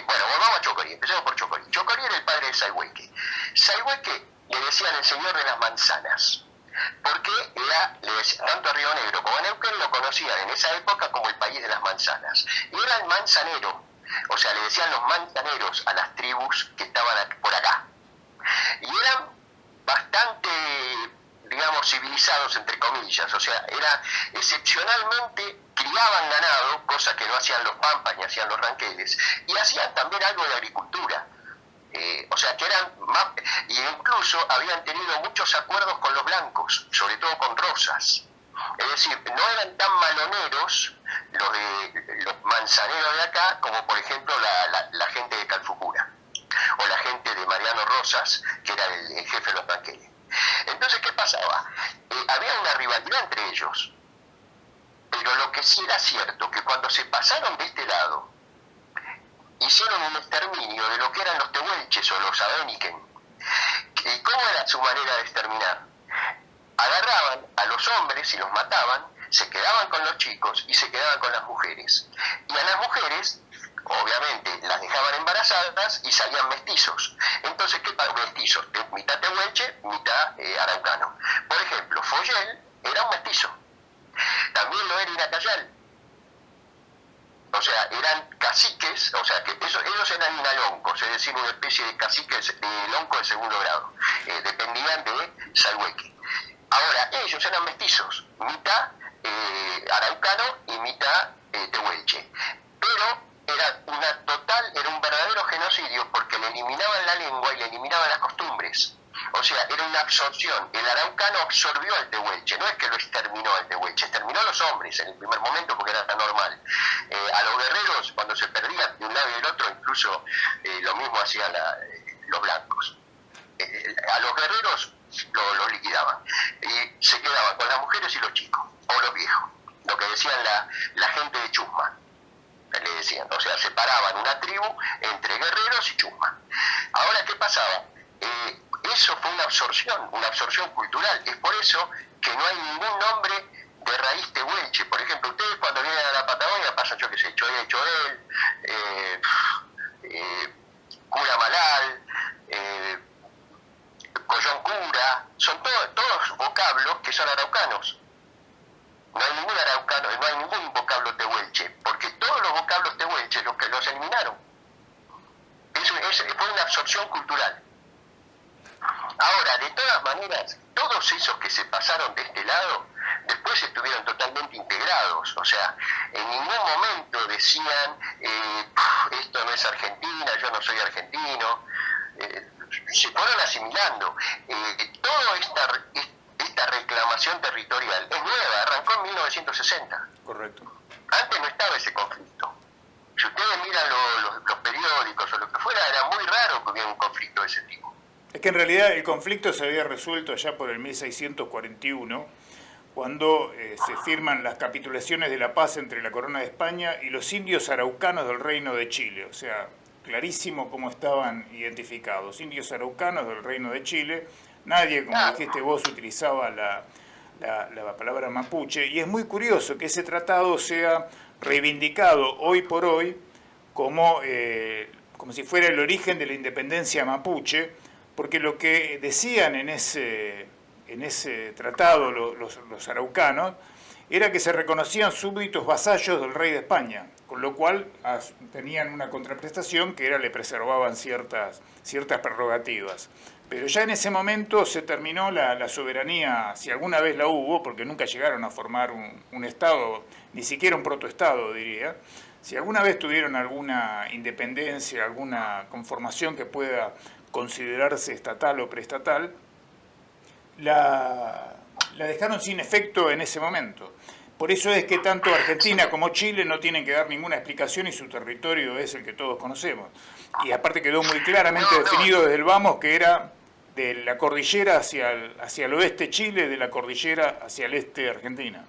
bueno, volvamos a Chocorí, empecemos por Chocorí. Chocorí era el padre de Sayhueque. Sayhueque le decían el señor de las manzanas, porque tanto a Río Negro como a Neuquén lo conocían en esa época como el país de las manzanas. Y era el manzanero, o sea, le decían los manzaneros a las tribus que estaban por acá. Y eran bastante, digamos, civilizados, entre comillas, o sea, excepcionalmente criaban ganado, cosa que no hacían los pampas ni hacían los ranqueles, y hacían también algo de agricultura. O sea, que eran más, y incluso habían tenido muchos acuerdos con los blancos, sobre todo con Rosas. Es decir, no eran tan maloneros los manzaneros de acá como, por ejemplo, la gente de Calfucurá, o la gente de Mariano Rosas, que era el jefe de los ranqueles. Entonces, ¿qué pasaba? Había una rivalidad entre ellos, pero lo que sí era cierto, que cuando se pasaron de este lado, hicieron un exterminio de lo que eran los tehuelches o los abeniquen. ¿Y cómo era su manera de exterminar? Agarraban a los hombres y los mataban, se quedaban con los chicos y se quedaban con las mujeres. Y a las mujeres, obviamente, las dejaban embarazadas y salían mestizos. Entonces, ¿qué pasa? Mestizos, mitad tehuelche, mitad araucano. Por ejemplo, Foyel era un mestizo. También lo era Inacayal. O sea, eran caciques, o sea, que ellos eran inaloncos, es decir, una especie de caciques de lonco de segundo grado. Dependían de Sayhueque. Ahora, ellos eran mestizos, mitad araucano y mitad tehuelche. Pero era un verdadero genocidio porque le eliminaban la lengua y le eliminaban las costumbres. O sea, era una absorción. El araucano absorbió al tehuelche, no es que lo exterminó al tehuelche, exterminó a los hombres en el primer momento porque era tan normal. A los guerreros, cuando se perdían de un lado y del otro, incluso lo mismo hacían los blancos. A los guerreros los liquidaban y se quedaban con las mujeres y los chicos, o los viejos, lo que decían la gente de Chusma, le decían. O sea, separaban una tribu entre guerreros y Chusma. Ahora, ¿qué pasaba? Eso fue una absorción cultural. Es por eso que no hay ningún nombre de raíz tehuelche. Por ejemplo, ustedes cuando vienen a la Patagonia pasan, yo qué sé, Choel, Cura Malal, Collón Cura, son todos vocablos que son araucanos. No hay ningún araucano, no hay ningún vocablo tehuelche, porque todos los vocablos tehuelches los eliminaron. Fue una absorción cultural. Ahora, de todas maneras, todos esos que se pasaron de este lado, después estuvieron totalmente integrados. O sea, en ningún momento decían, esto no es Argentina, yo no soy argentino. Se fueron asimilando. Toda esta reclamación territorial es nueva, arrancó en 1960. Correcto. Antes no estaba ese conflicto. Si ustedes miran los periódicos o lo que fuera, era muy raro que hubiera un conflicto de ese tipo. Es que en realidad el conflicto se había resuelto ya por el 1641, cuando se firman las capitulaciones de la paz entre la Corona de España y los indios araucanos del Reino de Chile. O sea, clarísimo cómo estaban identificados. Indios araucanos del Reino de Chile. Nadie, como dijiste vos, utilizaba la palabra mapuche. Y es muy curioso que ese tratado sea reivindicado hoy por hoy como si fuera el origen de la independencia mapuche, porque lo que decían en ese tratado los araucanos era que se reconocían súbditos vasallos del rey de España, con lo cual tenían una contraprestación que le preservaban ciertas prerrogativas. Pero ya en ese momento se terminó la soberanía, si alguna vez la hubo, porque nunca llegaron a formar un Estado, ni siquiera un protoestado, diría. Si alguna vez tuvieron alguna independencia, alguna conformación que pueda considerarse estatal o preestatal, la dejaron sin efecto en ese momento. Por eso es que tanto Argentina como Chile no tienen que dar ninguna explicación y su territorio es el que todos conocemos. Y aparte quedó muy claramente definido desde el vamos que era de la cordillera hacia el oeste Chile, de la cordillera hacia el este Argentina.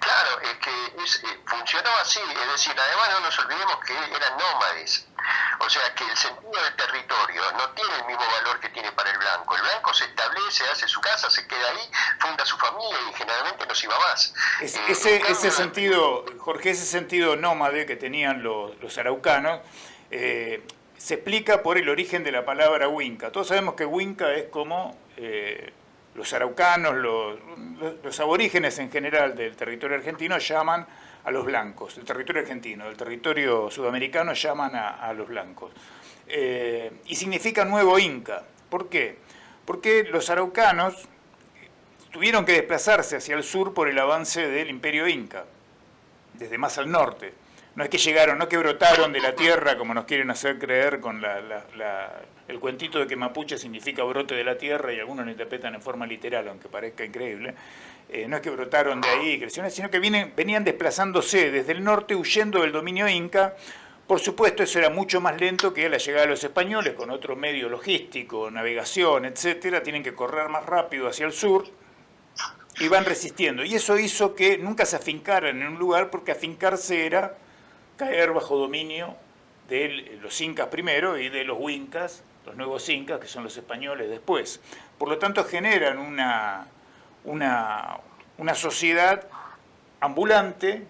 Claro, es que funcionó así, es decir, además no nos olvidemos que eran nómades, o sea que el sentido del territorio no tiene el mismo valor que tiene para el blanco. El blanco se establece, hace su casa, se queda ahí, funda su familia y generalmente no se iba más. Ese sentido, Jorge, ese sentido nómade que tenían los araucanos, se explica por el origen de la palabra huinca. Todos sabemos que huinca es como los araucanos, los aborígenes en general del territorio argentino llaman a los blancos, del territorio argentino, del territorio sudamericano llaman a los blancos. Y significa nuevo Inca. ¿Por qué? Porque los araucanos tuvieron que desplazarse hacia el sur por el avance del imperio Inca, desde más al norte. No es que llegaron, no que brotaron de la tierra como nos quieren hacer creer con el cuentito de que mapuche significa brote de la tierra y algunos lo interpretan en forma literal, aunque parezca increíble. No es que brotaron de ahí y crecieron, sino que venían desplazándose desde el norte huyendo del dominio inca. Por supuesto, eso era mucho más lento que la llegada de los españoles, con otro medio logístico, navegación, etcétera. Tienen que correr más rápido hacia el sur y van resistiendo. Y eso hizo que nunca se afincaran en un lugar, porque afincarse era caer bajo dominio de los incas primero y de los huincas, los nuevos incas, que son los españoles después. Por lo tanto, generan una sociedad ambulante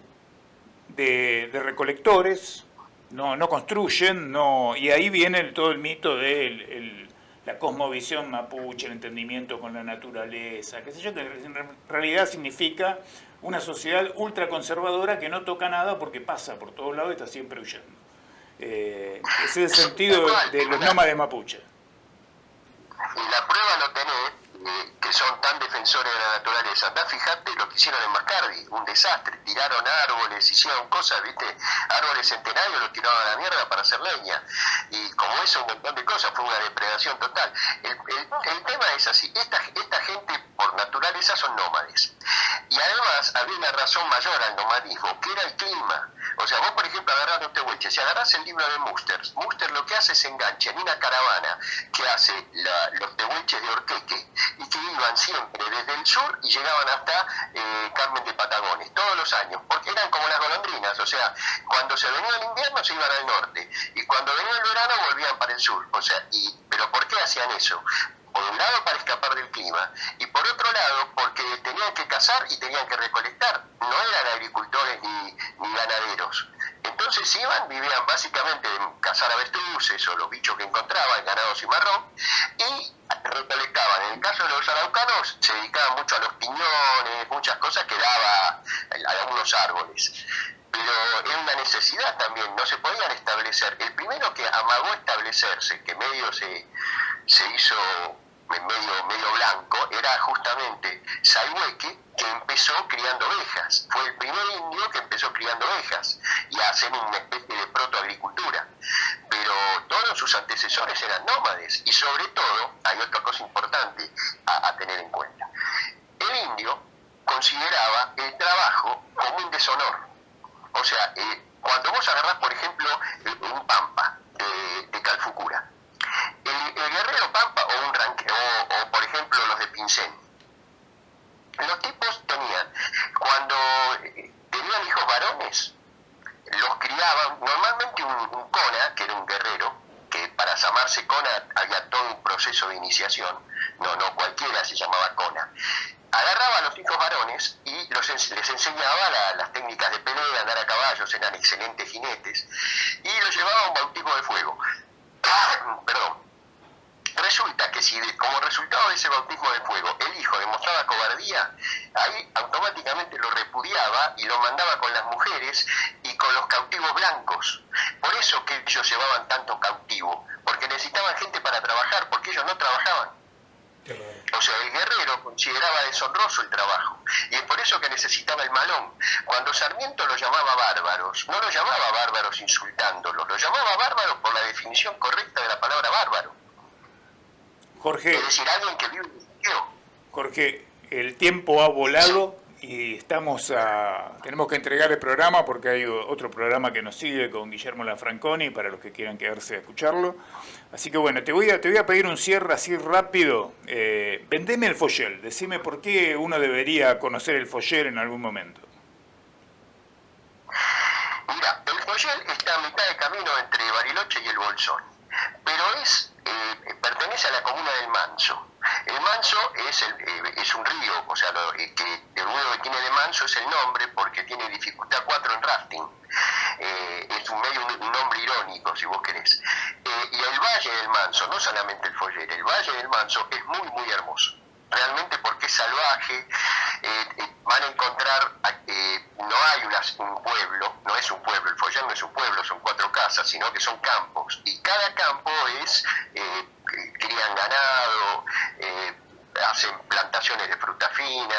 de recolectores, no construyen, y ahí viene todo el mito de la cosmovisión mapuche, el entendimiento con la naturaleza, qué sé yo, que en realidad significa una sociedad ultraconservadora que no toca nada porque pasa por todos lados y está siempre huyendo. Ese es el sentido de los nómades mapuches. Y la prueba lo tenés, que son tan defensores de la naturaleza. Andá, fíjate lo que hicieron en Mascardi, un desastre. Tiraron árboles, hicieron cosas, ¿viste? Árboles centenarios los tiraron a la mierda para hacer leña. Y como eso, un montón de cosas, fue una depredación total. El tema es así, esta gente por naturaleza son nómades. Y además había una razón mayor al nomadismo, que era el clima. O sea, vos por ejemplo agarrás los tehuelches, si agarrás el libro de Muster lo que hace es engancha en una caravana que hace los tehuelches de Orqueque y que iban siempre desde el sur y llegaban hasta Carmen de Patagones, todos los años, porque eran como las golondrinas, o sea, cuando se venía el invierno se iban al norte y cuando venía el verano volvían para el sur, o sea, pero ¿por qué hacían eso? Por un lado para escapar del clima y por otro lado porque tenían que cazar y tenían que recolectar, no eran agricultores ni ganaderos. Entonces vivían básicamente de cazar avestruces o los bichos que encontraban, ganado cimarrón, y recolectaban. En el caso de los araucanos se dedicaban mucho a los piñones, muchas cosas que daba a algunos árboles. Pero era una necesidad también, no se podían establecer. El primero que amagó establecerse, que medio se hizo medio blanco, era justamente Sayhueque, que empezó criando ovejas. Fue el primer indio que empezó criando ovejas y a hacer una especie de protoagricultura. Pero todos sus antecesores eran nómades y sobre todo, hay otra cosa importante a tener en cuenta. El indio consideraba el trabajo como un deshonor. O sea, cuando vos agarrás, por ejemplo, un pampa de Calfucura, el iniciación, no cualquiera se llamaba Kona, agarraba a los hijos varones y les enseñaba las técnicas de pelea, andar a caballo, eran excelentes jinetes, y los llevaba a un bautismo de fuego. Perdón. Resulta que si como resultado de ese bautismo de fuego el hijo demostraba cobardía, ahí automáticamente lo repudiaba y lo mandaba con las mujeres y con los cautivos blancos. Por eso que ellos llevaban tanto cautivo, porque necesitaban gente para trabajar, porque ellos no trabajaban. O sea, el guerrero consideraba deshonroso el trabajo, y es por eso que necesitaba el malón. Cuando Sarmiento los llamaba bárbaros, no los llamaba bárbaros insultándolos, los llamaba bárbaros por la definición correcta de la palabra bárbaro. Jorge, Es decir, alguien que vive en el Jorge, el tiempo ha volado y tenemos que entregar el programa porque hay otro programa que nos sigue con Guillermo Lanfranconi para los que quieran quedarse a escucharlo. Así que bueno, te voy a pedir un cierre así rápido. Vendeme el Foyel, decime por qué uno debería conocer el Foyel en algún momento. Mira, el Foyel está a mitad de camino entre Bariloche y el Bolsón, pero pertenece a la comuna del Manso. El Manso es un río, o sea, que luego que tiene de Manso es el nombre porque tiene dificultad 4 en rafting. Es un nombre irónico, si vos querés. Y el Valle del Manso, no solamente el Foyel, el Valle del Manso es muy, muy hermoso. Realmente porque es salvaje, van a encontrar, no hay un pueblo, no es un pueblo, el Foyel no es un pueblo, son 4 casas, sino que son campos, y cada campo crían ganado, hacen plantaciones de fruta fina,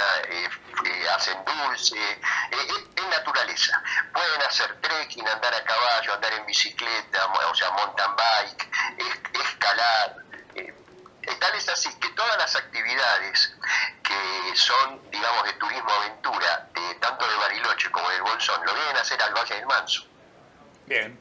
hacen dulce, es naturaleza. Pueden hacer trekking, andar a caballo, andar en bicicleta, o sea, mountain bike, escalar. Tal es así que todas las actividades que son, digamos, de turismo aventura, tanto de Bariloche como del Bolsón, lo vienen a hacer al Valle del Manso. Bien.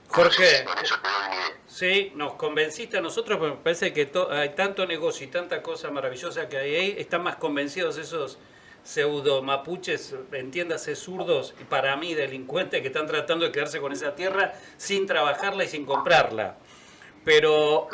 Jorge, Con eso te doy una idea. sí, nos convenciste a nosotros, porque me parece que hay tanto negocio y tanta cosa maravillosa que hay ahí. Están más convencidos esos pseudo mapuches, entiéndase zurdos, y para mí delincuentes que están tratando de quedarse con esa tierra sin trabajarla y sin comprarla. Pero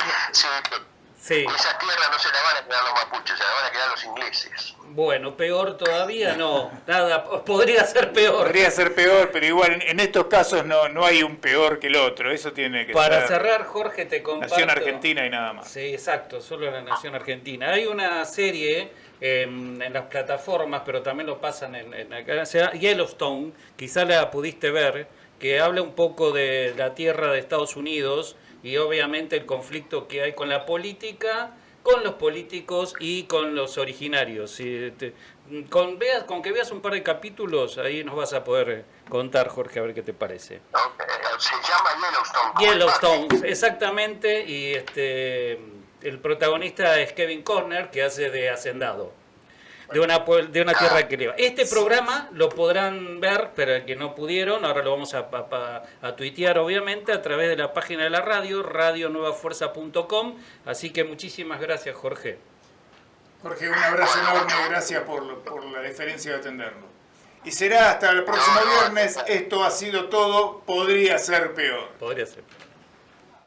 Sí, sí, esa tierra no se la van a quedar los mapuches, se la van a quedar los ingleses. bueno, peor todavía no, nada, podría ser peor. Podría ser peor, pero igual en estos casos no hay un peor que el otro. Eso tiene que Para ser cerrar, Jorge, te comparto. Nación Argentina y nada más. Sí, exacto, solo la Nación Argentina. Hay una serie en las plataformas, pero también lo pasan se llama Yellowstone, quizá la pudiste ver, que habla un poco de la tierra de Estados Unidos y obviamente el conflicto que hay con la política, con los políticos y con los originarios. Con que veas un par de capítulos, ahí nos vas a poder contar, Jorge, a ver qué te parece. Se llama Yellowstone. Yellowstone, exactamente, y el protagonista es Kevin Costner, que hace de hacendado de una tierra que lleva. Este programa lo podrán ver, pero el que no pudieron, ahora lo vamos a tuitear, obviamente, a través de la página de la radio, radionuevafuerza.com. Así que muchísimas gracias, Jorge. Jorge, un abrazo enorme, gracias por la deferencia de atendernos. Y será hasta el próximo viernes. Esto ha sido todo, podría ser peor. Podría ser.